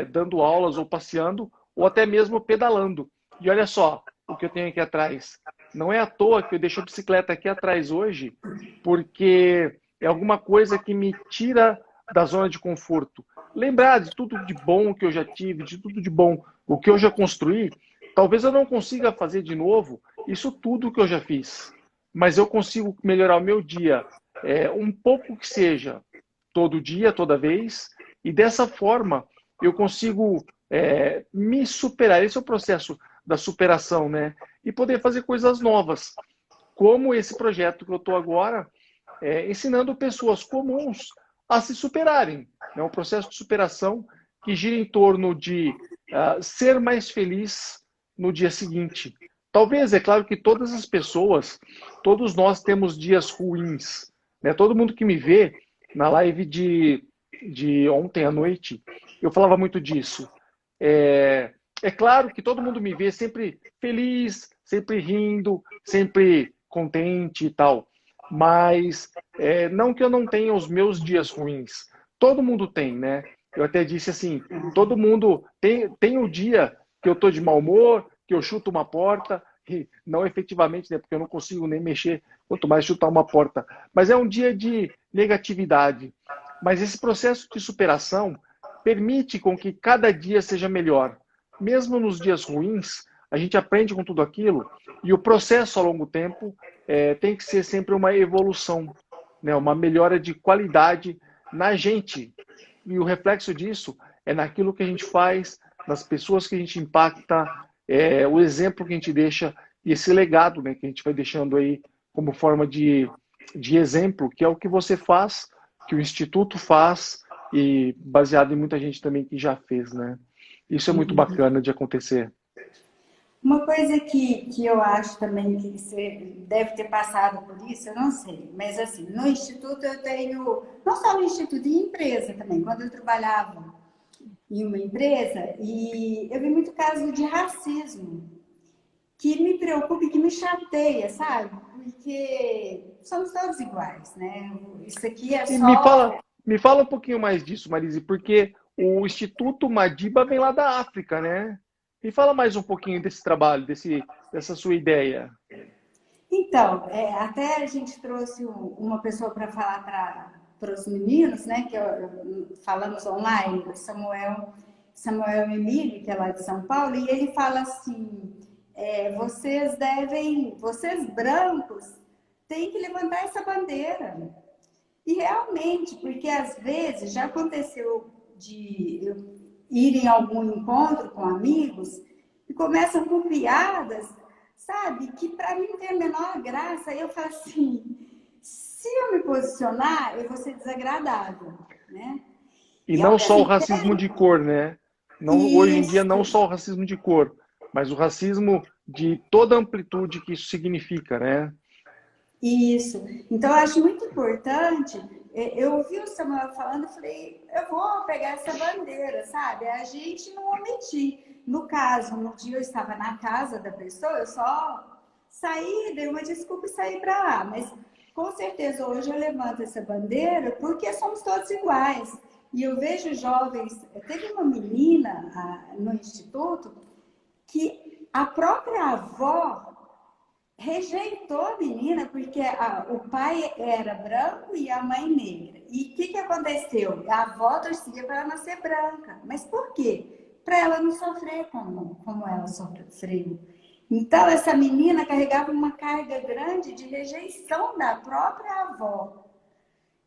dando aulas ou passeando, ou até mesmo pedalando. E olha só o que eu tenho aqui atrás. Não é à toa que eu deixo a bicicleta aqui atrás hoje, porque é alguma coisa que me tira da zona de conforto. Lembrar de tudo de bom que eu já tive, de tudo de bom o que eu já construí, talvez eu não consiga fazer de novo isso tudo que eu já fiz, mas eu consigo melhorar o meu dia, um pouco que seja, todo dia, toda vez, e dessa forma eu consigo me superar. Esse é o processo da superação, né? E poder fazer coisas novas, como esse projeto que eu estou agora, ensinando pessoas comuns a se superarem. É um processo de superação que gira em torno de ser mais feliz no dia seguinte. Talvez, é claro que todas as pessoas, todos nós temos dias ruins, né? Todo mundo que me vê na live de ontem à noite, eu falava muito disso. É claro que todo mundo me vê sempre feliz, sempre rindo, sempre contente e tal. Mas não que eu não tenha os meus dias ruins. Todo mundo tem, né? Eu até disse assim, todo mundo tem o dia que eu tô de mau humor, que eu chuto uma porta, e não efetivamente, né? Porque eu não consigo nem mexer, quanto mais chutar uma porta. Mas é um dia de negatividade. Mas esse processo de superação permite com que cada dia seja melhor. Mesmo nos dias ruins, a gente aprende com tudo aquilo e o processo ao longo do tempo tem que ser sempre uma evolução, né? Uma melhora de qualidade na gente. E o reflexo disso é naquilo que a gente faz, nas pessoas que a gente impacta, o exemplo que a gente deixa e esse legado, né, que a gente vai deixando aí como forma de exemplo, que é o que você faz, que o Instituto faz e baseado em muita gente também que já fez, né? Isso é muito bacana de acontecer. Uma coisa que eu acho também que você deve ter passado por isso, eu não sei, mas assim, no Instituto eu tenho, não só no Instituto, em empresa também, quando eu trabalhava em uma empresa, e eu vi muito caso de racismo, que me preocupa e que me chateia, sabe? Porque somos todos iguais, né? Isso aqui é E só... me fala um pouquinho mais disso, Marise, porque o Instituto Madiba vem lá da África, né? Me fala mais um pouquinho desse trabalho, dessa sua ideia. Então, até a gente trouxe uma pessoa para falar para os meninos, né? Que falamos online, o Samuel Emílio, que é lá de São Paulo, e ele fala assim: vocês brancos, têm que levantar essa bandeira. E realmente, porque às vezes já aconteceu de eu ir em algum encontro com amigos e começam com piadas, sabe, que para mim não tem a menor graça. Aí eu falo assim, se eu me posicionar, eu vou ser desagradável, né? E E não só o assim, racismo de cor, né? Não, hoje em dia, não só o racismo de cor, mas o racismo de toda a amplitude que isso significa, né? Isso. Então, eu acho muito importante. Eu ouvi o Samuel falando, eu falei, eu vou pegar essa bandeira, sabe? A gente não omitir. No caso, no dia eu estava na casa da pessoa, eu só saí, dei uma desculpa e saí para lá. Mas, com certeza, hoje eu levanto essa bandeira porque somos todos iguais. E eu vejo jovens... Teve uma menina no Instituto que a própria avó rejeitou a menina porque o pai era branco e a mãe negra. E o que aconteceu? A avó torcia para ela nascer branca. Mas por quê? Para ela não sofrer como ela sofreu. Então, essa menina carregava uma carga grande de rejeição da própria avó.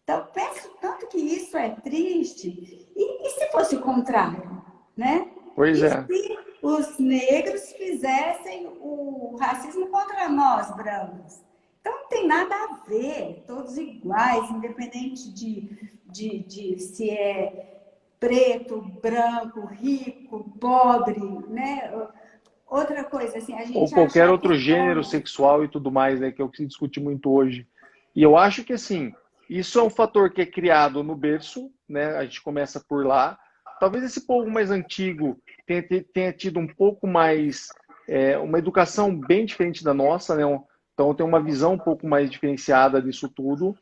Então, penso tanto que isso é triste. E se fosse o contrário, né? Pois E é. se os negros fizessem o racismo contra nós, brancos? Então, não tem nada a ver, todos iguais, independente de se é preto, branco, rico, pobre, né? Outra coisa, assim, a Ou gente qualquer achar que outro é gênero bom. sexual e tudo mais, né, que é o que se discute muito hoje. E eu acho que, assim, isso é um fator que é criado no berço, né, a gente começa por lá. Talvez esse povo mais antigo tenha tido um pouco mais, uma educação bem diferente da nossa, né, então tem uma visão um pouco mais diferenciada disso tudo.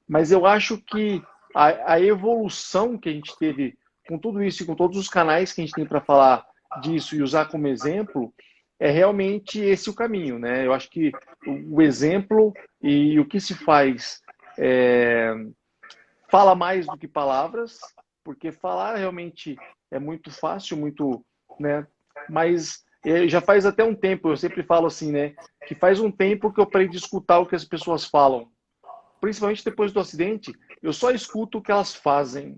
Mas eu acho que a evolução que a gente teve com tudo isso e com todos os canais que a gente tem para falar disso e usar como exemplo, é realmente esse o caminho, né? Eu acho que o exemplo e o que se faz fala mais do que palavras, porque falar realmente é muito fácil, muito, né? Mas já faz até um tempo, eu sempre falo assim, né? Que faz um tempo que eu parei de escutar o que as pessoas falam, principalmente depois do acidente, eu só escuto o que elas fazem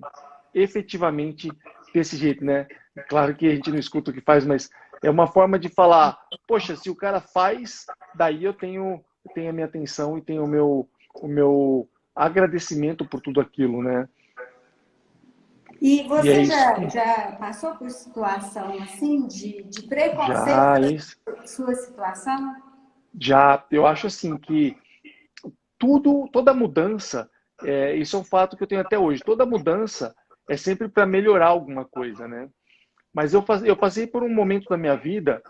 efetivamente desse jeito, né? Claro que a gente não escuta o que faz, mas é uma forma de falar, poxa, se o cara faz, daí eu tenho a minha atenção e tenho o meu agradecimento por tudo aquilo, né? E E é você isso já, que já passou por situação assim de preconceito já, da sua situação? eu acho assim que toda mudança, isso é um fato que eu tenho até hoje, toda mudança é sempre para melhorar alguma coisa, né? Mas eu passei por um momento da minha vida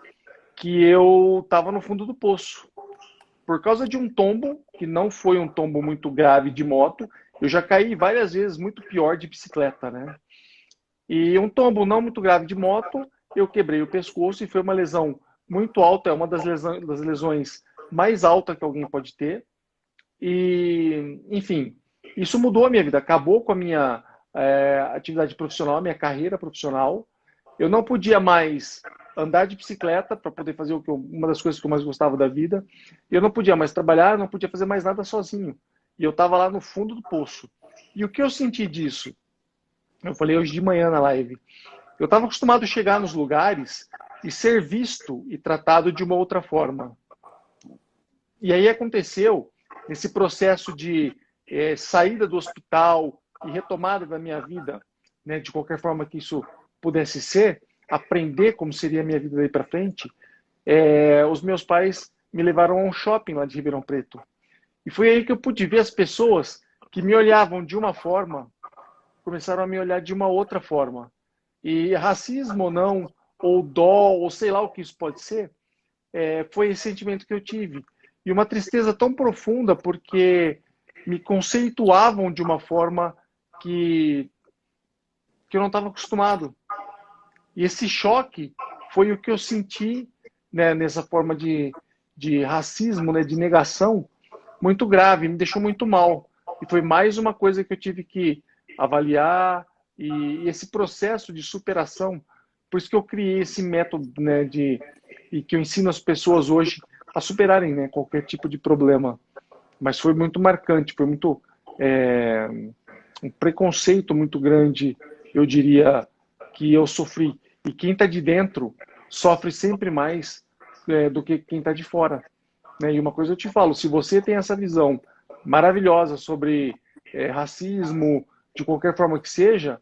que eu estava no fundo do poço. Por causa de um tombo, que não foi um tombo muito grave de moto, eu já caí várias vezes muito pior de bicicleta, né? E um tombo não muito grave de moto, eu quebrei o pescoço e foi uma lesão muito alta, é uma das lesões mais altas que alguém pode ter. E, enfim, isso mudou a minha vida, acabou com a minha atividade profissional, a minha carreira profissional. Eu não podia mais andar de bicicleta para poder fazer uma das coisas que eu mais gostava da vida. Eu não podia mais trabalhar, não podia fazer mais nada sozinho. E eu estava lá no fundo do poço. E o que eu senti disso? Eu falei hoje de manhã na live. Eu estava acostumado a chegar nos lugares e ser visto e tratado de uma outra forma. E aí aconteceu esse processo de saída do hospital e retomada da minha vida, né, de qualquer forma que isso pudesse ser, aprender como seria a minha vida daí para frente. Os meus pais me levaram a um shopping lá de Ribeirão Preto. E foi aí que eu pude ver as pessoas que me olhavam de uma forma, começaram a me olhar de uma outra forma. E racismo ou não, ou dó, ou sei lá o que isso pode ser, foi esse sentimento que eu tive. E uma tristeza tão profunda, porque me conceituavam de uma forma que, que eu não estava acostumado. E esse choque foi o que eu senti, né, nessa forma de racismo, né, de negação, muito grave, me deixou muito mal. E foi mais uma coisa que eu tive que avaliar, e esse processo de superação, por isso que eu criei esse método, né, e que eu ensino as pessoas hoje a superarem, né, qualquer tipo de problema. Mas foi muito marcante, foi muito um preconceito muito grande, eu diria, que eu sofri. E quem está de dentro sofre sempre mais do que quem está de fora. Né? E uma coisa eu te falo, se você tem essa visão maravilhosa sobre racismo, de qualquer forma que seja,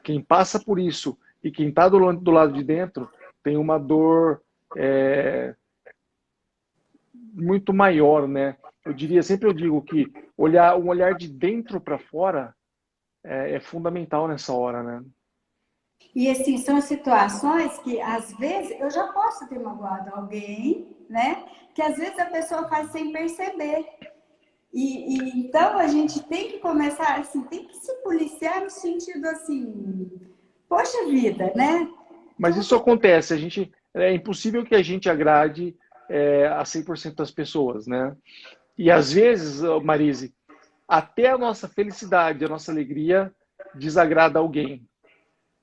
quem passa por isso e quem está do lado de dentro tem uma dor muito maior, né? Sempre eu digo que um olhar de dentro para fora é fundamental nessa hora, né? E assim, são situações que às vezes eu já posso ter magoado alguém, né? Que às vezes a pessoa faz sem perceber. Então a gente tem que começar assim, tem que se policiar no sentido assim, poxa vida, né? Mas isso acontece, é impossível que a gente agrade a 100% das pessoas, né? E às vezes, Marise, até a nossa felicidade, a nossa alegria desagrada alguém.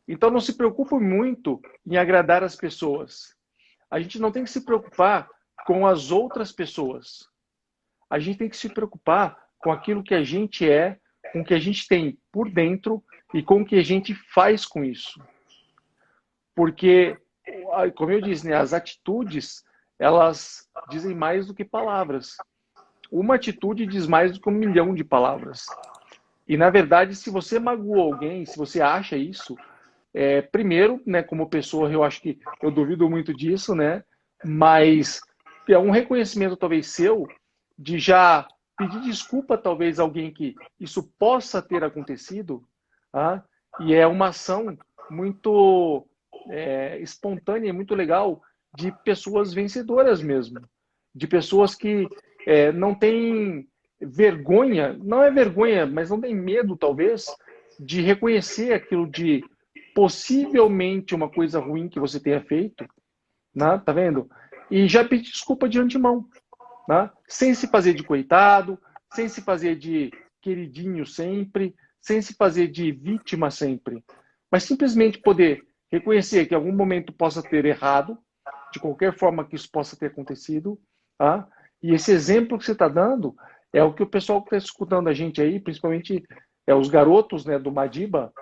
Então não se preocupe muito em agradar as pessoas. A gente não tem que se preocupar com as outras pessoas. A gente tem que se preocupar com aquilo que a gente é, com o que a gente tem por dentro e com o que a gente faz com isso. Porque, como eu disse, né, as atitudes, elas dizem mais do que palavras. Uma atitude diz mais do que 1 milhão de palavras. E, na verdade, se você magoou alguém, se você acha isso, primeiro, né, como pessoa, eu acho que eu duvido muito disso, né? Mas é um reconhecimento talvez seu de já pedir desculpa talvez a alguém que isso possa ter acontecido, tá? E é uma ação muito espontânea e muito legal de pessoas vencedoras mesmo, de pessoas que não têm vergonha, não é vergonha, mas não tem medo talvez de reconhecer aquilo de possivelmente uma coisa ruim que você tenha feito, né? Tá vendo? E já pedir desculpa de antemão, né? Sem se fazer de coitado, sem se fazer de queridinho sempre, sem se fazer de vítima sempre, mas simplesmente poder reconhecer que em algum momento possa ter errado, de qualquer forma que isso possa ter acontecido, tá? E esse exemplo que você está dando é o que o pessoal que está escutando a gente aí, principalmente os garotos, né, do Madiba,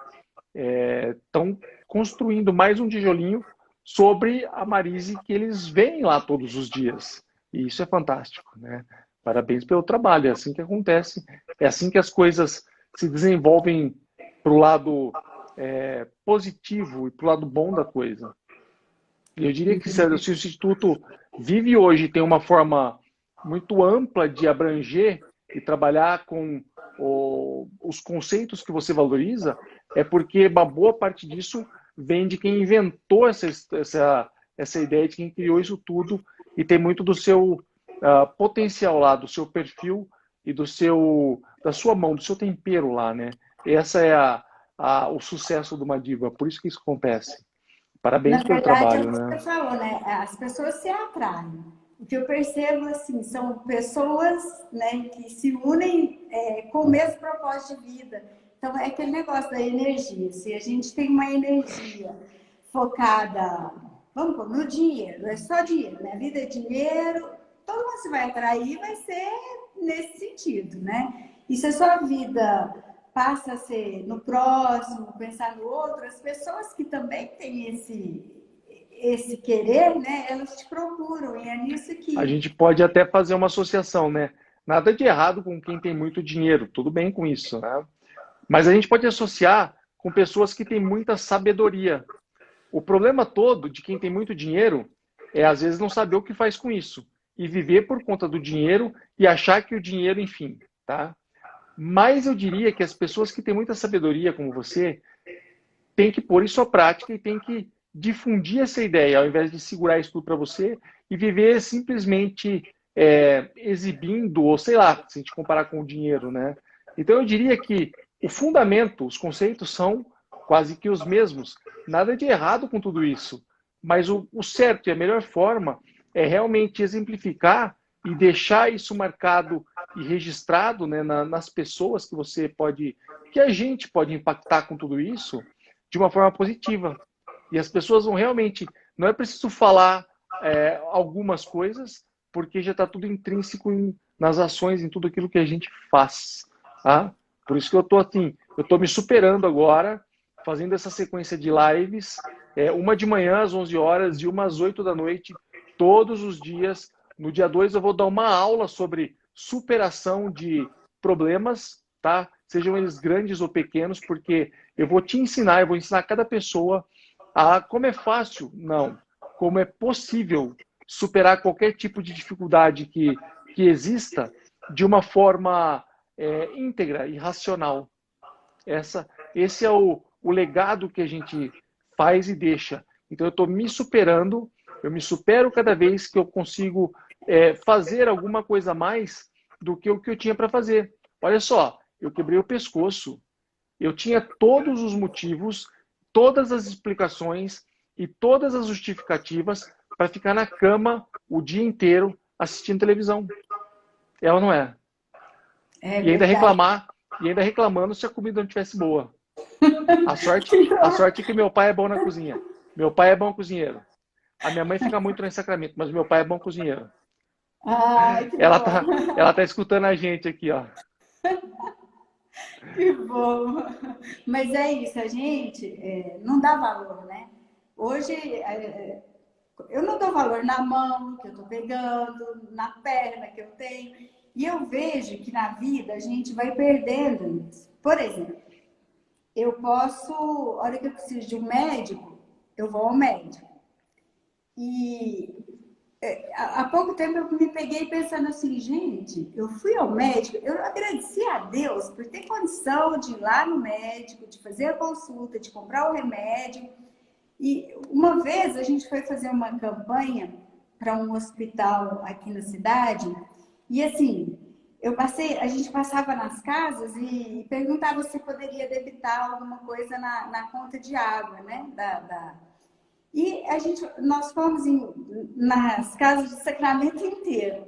estão construindo mais um tijolinho sobre a Marise que eles veem lá todos os dias. E isso é fantástico, né? Parabéns pelo trabalho, é assim que acontece, é assim que as coisas se desenvolvem para o lado positivo e para o lado bom da coisa. E eu diria que se o Instituto vive hoje tem uma forma muito ampla de abranger e trabalhar com os conceitos que você valoriza, é porque uma boa parte disso vem de quem inventou essa ideia, de quem criou isso tudo, e tem muito do seu potencial lá, do seu perfil e da sua mão, do seu tempero lá, né? Essa é o sucesso do Madiba, por isso que isso acontece. Na Parabéns pelo verdade, é o trabalho, que né? você falou, né? As pessoas se atraem. O que eu percebo, assim, são pessoas, né, que se unem com o mesmo propósito de vida. Então, é aquele negócio da energia. Se a gente tem uma energia focada, vamos pôr, no dinheiro, é só dinheiro, né? Vida é dinheiro, todo mundo se vai atrair, vai ser nesse sentido, né? E se a sua vida passa a ser no próximo, pensar no outro, as pessoas que também têm esse querer, né, elas te procuram, e é nisso A que... gente pode até fazer uma associação, né? Nada de errado com quem tem muito dinheiro, tudo bem com isso, né? Mas a gente pode associar com pessoas que têm muita sabedoria. O problema todo de quem tem muito dinheiro é, às vezes, não saber o que faz com isso e viver por conta do dinheiro e achar que o dinheiro, enfim, tá? Mas eu diria que as pessoas que têm muita sabedoria, como você, têm que pôr isso à prática e têm que difundir essa ideia, ao invés de segurar isso tudo para você e viver simplesmente exibindo, ou sei lá, se a gente comparar com o dinheiro, né? Então eu diria que o fundamento, os conceitos são quase que os mesmos. Nada de errado com tudo isso, mas o certo e a melhor forma é realmente exemplificar e deixar isso marcado e registrado, né, nas pessoas que a gente pode impactar com tudo isso de uma forma positiva. E as pessoas vão realmente, não é preciso falar algumas coisas, porque já está tudo intrínseco nas ações, em tudo aquilo que a gente faz. Tá? Por isso que eu estou me superando agora, fazendo essa sequência de lives, uma de manhã às 11 horas e uma às 8 da noite, todos os dias. No dia 2 eu vou dar uma aula sobre superação de problemas, tá? Sejam eles grandes ou pequenos, porque eu vou ensinar cada pessoa como é fácil, não, como é possível superar qualquer tipo de dificuldade que exista de uma forma íntegra e racional. Esse é o legado que a gente faz e deixa. Então eu estou me superando, eu me supero cada vez que eu consigo fazer alguma coisa a mais do que o que eu tinha para fazer. Olha só, eu quebrei o pescoço, eu tinha todos os motivos, todas as explicações e todas as justificativas para ficar na cama o dia inteiro assistindo televisão. É ou não é? É E ainda verdade. reclamando se a comida não estivesse boa. A sorte é que meu pai é bom na cozinha. Meu pai é bom cozinheiro. A minha mãe fica muito no Sacramento, mas meu pai é bom cozinheiro. Ai, que Ela bom. tá, ela tá escutando a gente aqui, ó. Que bom. Mas é isso, a gente não dá valor, né? Hoje, eu não dou valor na mão que eu tô pegando, na perna que eu tenho. E eu vejo que na vida a gente vai perdendo isso. Por exemplo, eu posso, a hora que eu preciso de um médico, eu vou ao médico. E há pouco tempo eu me peguei pensando assim, gente, eu fui ao médico, eu agradeci a Deus por ter condição de ir lá no médico, de fazer a consulta, de comprar o remédio. E uma vez a gente foi fazer uma campanha para um hospital aqui na cidade, e assim, a gente passava nas casas e perguntava se poderia debitar alguma coisa na conta de água, né? E nós fomos nas casas de Sacramento inteiro.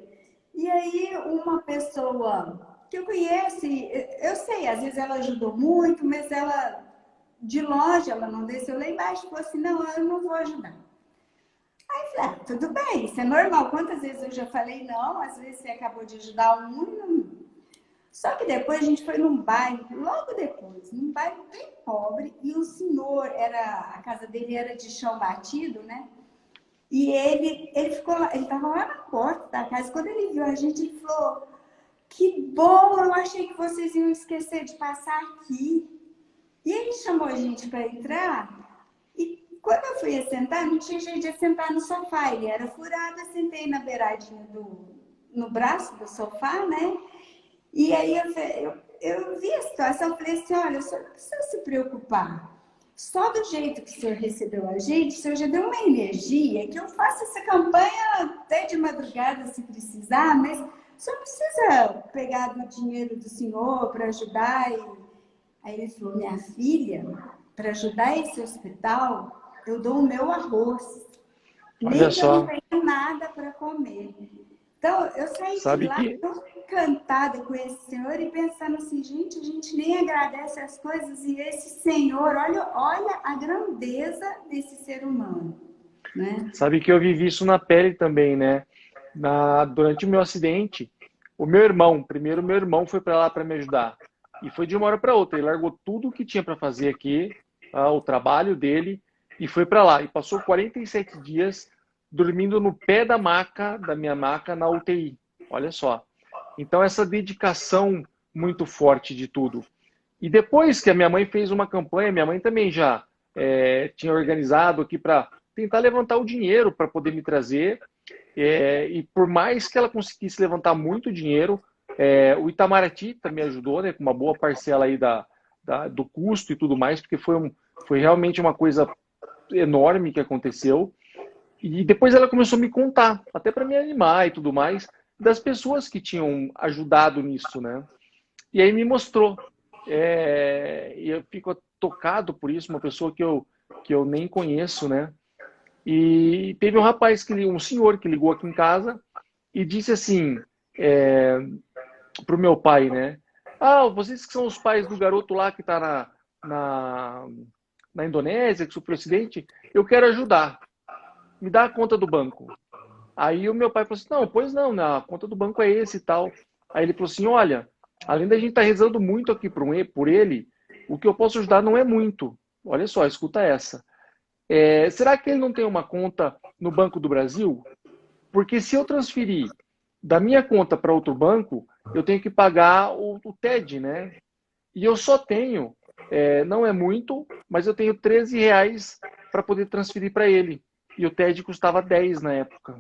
E aí uma pessoa que eu conheço, eu sei, às vezes ela ajudou muito, mas ela, de longe, ela não desceu lá embaixo e falou assim, não, eu não vou ajudar. Aí eu falei, tudo bem, isso é normal. Quantas vezes eu já falei não, às vezes você acabou de ajudar um e não... Só que depois a gente foi num bairro, logo depois, num bairro bem pobre, e o senhor, a casa dele era de chão batido, né? E ele ficou lá, ele estava lá na porta da casa. Quando ele viu a gente, ele falou, que bom, eu achei que vocês iam esquecer de passar aqui. E ele chamou a gente para entrar, e quando eu fui assentar, não tinha jeito de assentar no sofá, ele era furado, eu sentei na beiradinha no braço do sofá, né? E aí eu vi a situação, eu falei assim, olha, o senhor não precisa se preocupar. Só do jeito que o senhor recebeu a gente, o senhor já deu uma energia, que eu faço essa campanha até de madrugada, se precisar, mas o senhor precisa pegar do dinheiro do senhor para ajudar. Aí ele falou, minha filha, para ajudar esse hospital, eu dou o meu arroz. Nem que eu não tenho nada para comer. Então, eu saí de lá encantada com esse senhor e pensando assim, gente, a gente nem agradece as coisas e esse senhor, olha a grandeza desse ser humano, né? Sabe que eu vivi isso na pele também, né? Durante o meu acidente, primeiro meu irmão foi para lá para me ajudar. E foi de uma hora para outra, ele largou tudo o que tinha para fazer aqui, o trabalho dele, e foi para lá. E passou 47 dias dormindo no pé da minha maca, na UTI. Olha só. Então, essa dedicação muito forte de tudo. E depois que a minha mãe fez uma campanha, minha mãe também já tinha organizado aqui para tentar levantar o dinheiro para poder me trazer. E por mais que ela conseguisse levantar muito dinheiro, o Itamaraty também ajudou, né, com uma boa parcela aí do custo e tudo mais, porque foi realmente uma coisa enorme que aconteceu. E depois ela começou a me contar, até para me animar e tudo mais, das pessoas que tinham ajudado nisso, né? E aí me mostrou. E eu fico tocado por isso, uma pessoa que eu nem conheço, né? E teve um senhor que ligou aqui em casa e disse assim pro meu pai, né? Ah, vocês que são os pais do garoto lá que está na Indonésia, que sofreu acidente, eu quero ajudar. Me dá a conta do banco. Aí o meu pai falou assim, não, pois não, a conta do banco é esse e tal. Aí ele falou assim, olha, além da gente estar rezando muito aqui por ele, o que eu posso ajudar não é muito. Olha só, escuta essa. Será que ele não tem uma conta no Banco do Brasil? Porque se eu transferir da minha conta para outro banco, eu tenho que pagar o TED, né? E eu só tenho, não é muito, mas eu tenho R$13 para poder transferir para ele. E o TED custava 10 na época.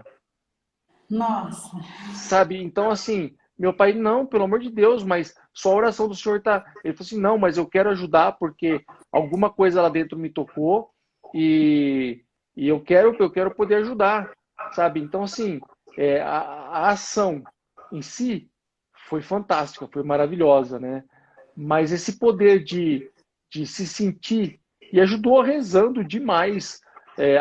Nossa. Sabe? Então, assim, meu pai, não, pelo amor de Deus, mas só a oração do senhor tá... Ele falou assim, não, mas eu quero ajudar porque alguma coisa lá dentro me tocou e eu quero poder ajudar, sabe? Então, assim, a ação em si foi fantástica, foi maravilhosa, né? Mas esse poder de se sentir, e ajudou rezando demais,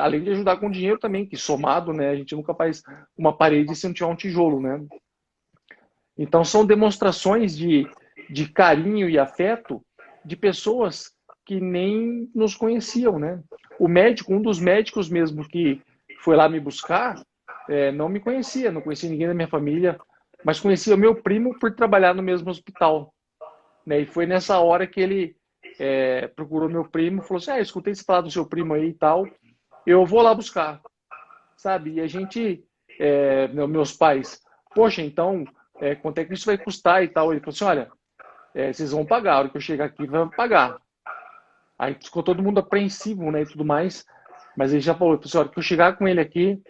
além de ajudar com dinheiro também, que somado, né, a gente nunca faz uma parede sem tirar um tijolo, né? Então são demonstrações de carinho e afeto de pessoas que nem nos conheciam, né? Um dos médicos mesmo que foi lá me buscar, não me conhecia, não conhecia ninguém da minha família, mas conhecia o meu primo por trabalhar no mesmo hospital, né? E foi nessa hora que ele procurou meu primo, falou assim, escutei você falar do seu primo aí e tal, eu vou lá buscar, sabe? E a gente, meus pais, poxa, então, quanto é que isso vai custar e tal. Ele falou assim, olha, vocês vão pagar, a hora que eu chegar aqui, vai pagar. Aí ficou todo mundo apreensivo, né, e tudo mais. Mas ele já falou, a hora que eu chegar com ele aqui,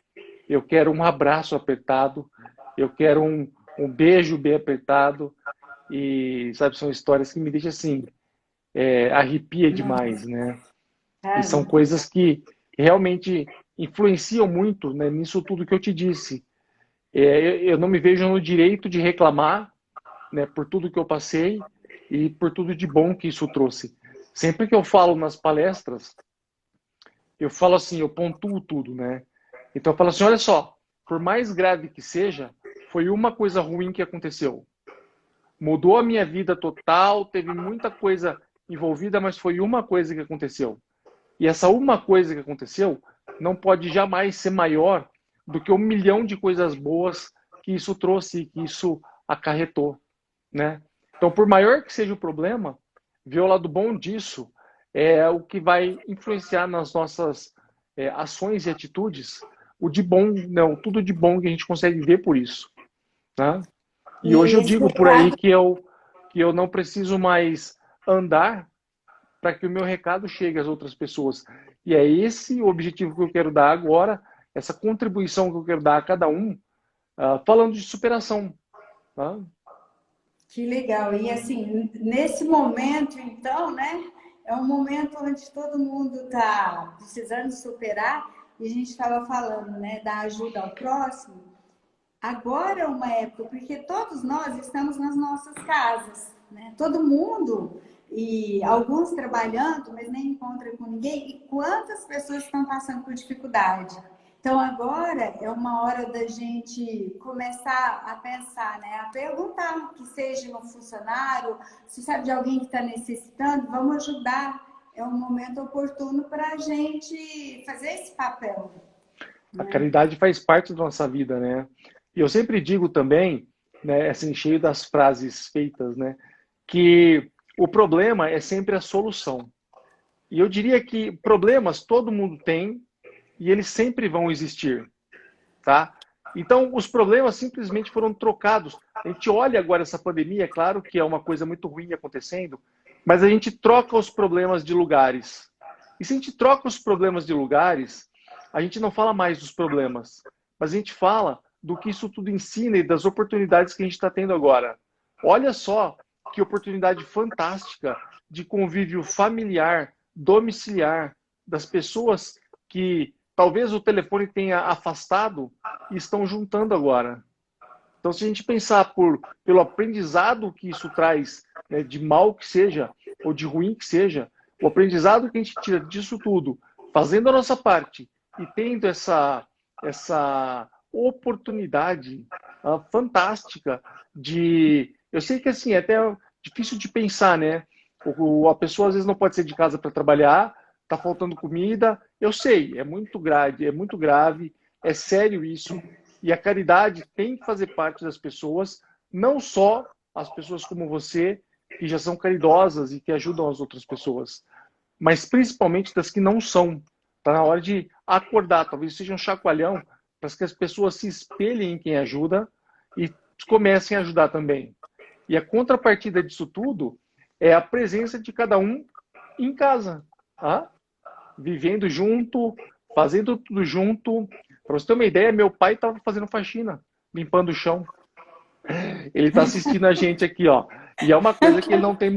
eu quero um abraço apertado, eu quero um beijo bem apertado. E, sabe, são histórias que me deixam assim, arrepia demais, né? E são Cara, coisas que realmente influenciam muito, né, nisso tudo que eu te disse. Eu não me vejo no direito de reclamar, né, por tudo que eu passei e por tudo de bom que isso trouxe. Sempre que eu falo nas palestras, eu falo assim, eu pontuo tudo, né? Então eu falo assim, olha só, por mais grave que seja, foi uma coisa ruim que aconteceu. Mudou a minha vida total, teve muita coisa envolvida, mas foi uma coisa que aconteceu. E essa uma coisa que aconteceu não pode jamais ser maior do que 1 milhão de coisas boas que isso trouxe, que isso acarretou, né? Então, por maior que seja o problema, ver o lado bom disso é o que vai influenciar nas nossas ações e atitudes, o de bom, não, tudo de bom que a gente consegue ver por isso, né? E hoje e eu esse digo por aí recado, que eu não preciso mais andar para que o meu recado chegue às outras pessoas. E é esse o objetivo que eu quero dar agora, essa contribuição que eu quero dar a cada um, falando de superação. Tá? que legal. E assim, nesse momento, então, né? É um momento onde todo mundo está precisando superar, e a gente estava falando, né, da ajuda ao próximo. Agora é uma época, porque todos nós estamos nas nossas casas, né? Todo mundo, e alguns trabalhando, mas nem encontram com ninguém. E quantas pessoas estão passando por dificuldade? Então agora é uma hora da gente começar a pensar, né? A perguntar, que seja um funcionário, se sabe de alguém que está necessitando, vamos ajudar. É um momento oportuno para a gente fazer esse papel, A né? caridade faz parte da nossa vida, né? E eu sempre digo também, né, assim, cheio das frases feitas, né, que o problema é sempre a solução. E eu diria que problemas todo mundo tem e eles sempre vão existir, tá? Então, os problemas simplesmente foram trocados. A gente olha agora essa pandemia, é claro que é uma coisa muito ruim acontecendo, mas a gente troca os problemas de lugares. E se a gente troca os problemas de lugares, a gente não fala mais dos problemas, mas a gente fala do que isso tudo ensina e das oportunidades que a gente está tendo agora. Olha só que oportunidade fantástica de convívio familiar, domiciliar, das pessoas que talvez o telefone tenha afastado e estão juntando agora. Então, se a gente pensar pelo aprendizado que isso traz, né, de mal que seja, ou de ruim que seja, o aprendizado que a gente tira disso tudo, fazendo a nossa parte e tendo essa oportunidade fantástica de... Eu sei que assim, é até difícil de pensar, né? A pessoa às vezes não pode sair de casa para trabalhar, está faltando comida. Eu sei, é muito grave, é sério isso. E a caridade tem que fazer parte das pessoas, não só as pessoas como você, que já são caridosas e que ajudam as outras pessoas, mas principalmente das que não são. Está na hora de acordar, talvez seja um chacoalhão, para que as pessoas se espelhem em quem ajuda e comecem a ajudar também. E a contrapartida disso tudo é a presença de cada um em casa, tá? Vivendo junto, fazendo tudo junto. Para você ter uma ideia, meu pai estava fazendo faxina, limpando o chão. Ele está assistindo a gente aqui, ó. E é uma coisa que ele não tem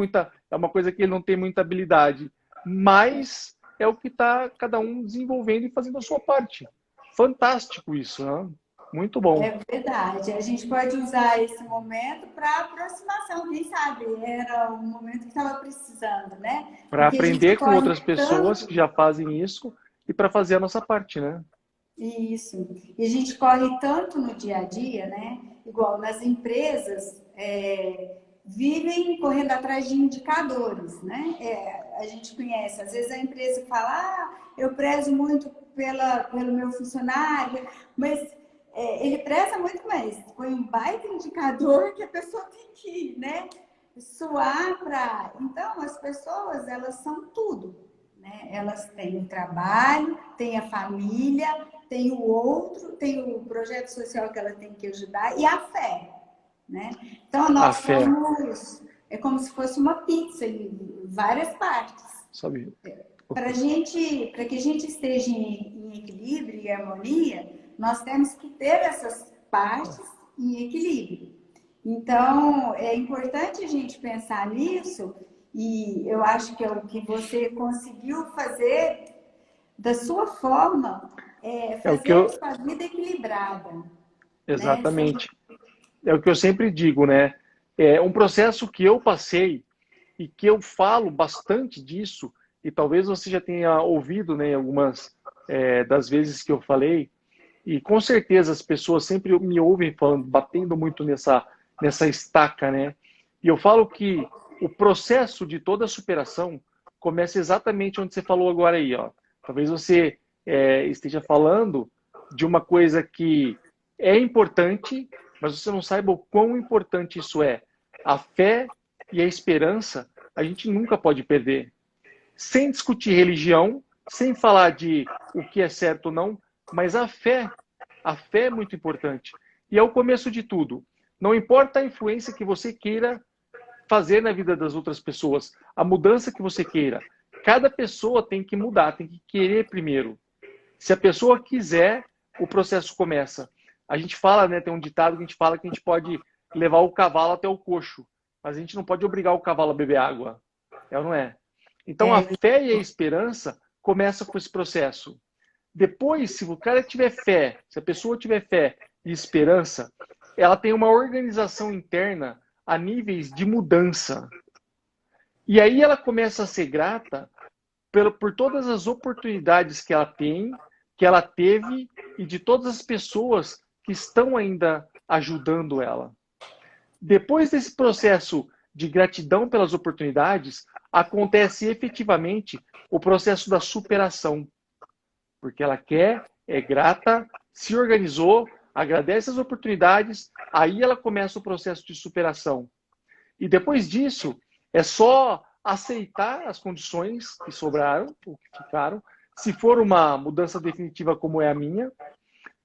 muita habilidade, mas é o que está cada um desenvolvendo e fazendo a sua parte. Fantástico isso, né? Muito bom. É verdade. A gente pode usar esse momento para aproximação. Quem sabe era um momento que estava precisando, né? Para Porque a gente aprender com corre outras pessoas tanto que já fazem isso e para fazer a nossa parte, né? isso. E a gente corre tanto no dia a dia, né? Igual nas empresas, vivem correndo atrás de indicadores, né? A gente conhece, às vezes a empresa fala, eu prezo muito pelo meu funcionário, mas ele preza muito mais. Põe um baita indicador que a pessoa tem que ir, né? Suar para... Então, as pessoas, elas são tudo, né? Elas têm o trabalho, têm a família, tem o outro, tem o projeto social que ela tem que ajudar e a fé. né? Então, A nós fé, somos, é como se fosse uma pizza em várias partes. sabe? Para que a gente esteja em equilíbrio e harmonia, nós temos que ter essas partes em equilíbrio. Então, é importante a gente pensar nisso, e eu acho que é o que você conseguiu fazer da sua forma, É o que fazer eu, sua vida equilibrada, né? exatamente. É o que eu sempre digo, né? É um processo que eu passei e que eu falo bastante disso, e talvez você já tenha ouvido, né, algumas das vezes que eu falei, e com certeza as pessoas sempre me ouvem falando, batendo muito nessa estaca, né? E eu falo que o processo de toda superação começa exatamente onde você falou agora aí, ó. Talvez você esteja falando de uma coisa que é importante, mas você não saiba o quão importante isso é. A fé e a esperança a gente nunca pode perder. Sem discutir religião, sem falar de o que é certo ou não, mas a fé é muito importante. E é o começo de tudo. Não importa a influência que você queira fazer na vida das outras pessoas, a mudança que você queira. Cada pessoa tem que mudar, tem que querer primeiro. Se a pessoa quiser, o processo começa. A gente fala, né, tem um ditado que a gente fala que a gente pode levar o cavalo até o coxo, mas a gente não pode obrigar o cavalo a beber água. É ou não é? Então a É, fé e a esperança começam com esse processo. Depois, se o cara tiver fé, se a pessoa tiver fé e esperança, ela tem uma organização interna a níveis de mudança. E aí ela começa a ser grata por todas as oportunidades que ela tem, que ela teve e de todas as pessoas que estão ainda ajudando ela. Depois desse processo de gratidão pelas oportunidades, acontece efetivamente o processo da superação. Porque ela quer, é grata, se organizou, agradece as oportunidades, aí ela começa o processo de superação. E depois disso, é só aceitar as condições que sobraram, ou que ficaram, se for uma mudança definitiva como é a minha,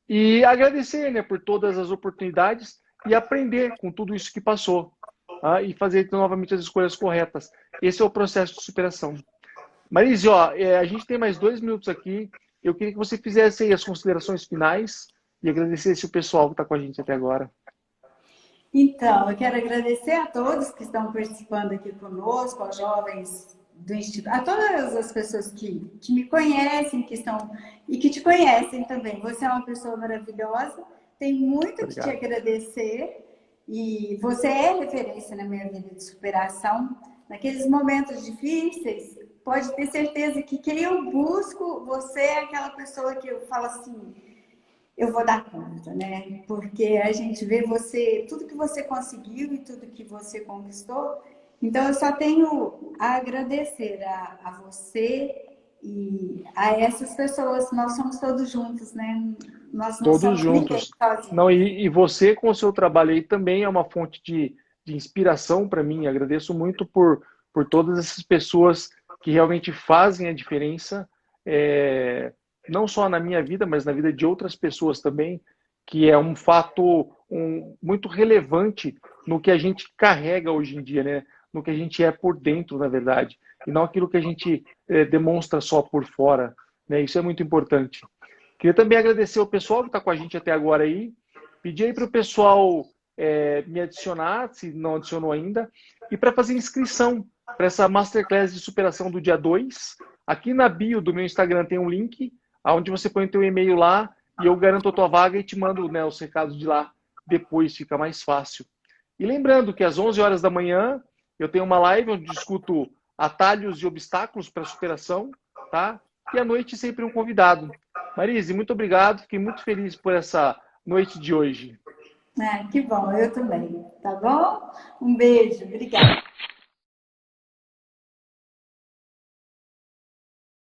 e agradecer, né, por todas as oportunidades e aprender com tudo isso que passou, tá? E fazer novamente as escolhas corretas. Esse é o processo de superação. Marise, ó, a gente tem mais 2 minutos aqui. Eu queria que você fizesse aí as considerações finais e agradecesse o pessoal que está com a gente até agora. então, eu quero agradecer a todos que estão participando aqui conosco, aos jovens do Instituto, a todas as pessoas que me conhecem, que estão e que te conhecem também. Você é uma pessoa maravilhosa, tem muito que te Obrigado. agradecer e você é referência na minha vida de superação. Naqueles momentos difíceis, pode ter certeza que quem eu busco, você é aquela pessoa que eu falo assim, eu vou dar conta, né? Porque a gente vê você, tudo que você conseguiu e tudo que você conquistou. Então, eu só tenho a agradecer a você e a essas pessoas. Nós somos todos juntos, né? Nós não Todos somos ninguém juntos. Não, sozinhos. e você com o seu trabalho aí também é uma fonte de inspiração para mim. Agradeço muito por todas essas pessoas que realmente fazem a diferença, não só na minha vida, mas na vida de outras pessoas também, que é um fato muito relevante no que a gente carrega hoje em dia, né? No que a gente é por dentro, na verdade, e não aquilo que a gente demonstra só por fora, né? Isso é muito importante. Queria também agradecer o pessoal que está com a gente até agora aí. Pedir aí para o pessoal me adicionar, se não adicionou ainda, e para fazer inscrição para essa Masterclass de superação do dia 2. Aqui na bio do meu Instagram tem um link, onde você põe o teu e-mail lá e eu garanto a tua vaga e te mando, né, os recados de lá depois, fica mais fácil. E lembrando que às 11 horas da manhã eu tenho uma live onde discuto atalhos e obstáculos para a superação, tá? E à noite sempre um convidado. Marise, muito obrigado. Fiquei muito feliz por essa noite de hoje. Ah, que bom, eu também. Tá bom? Um beijo, obrigada.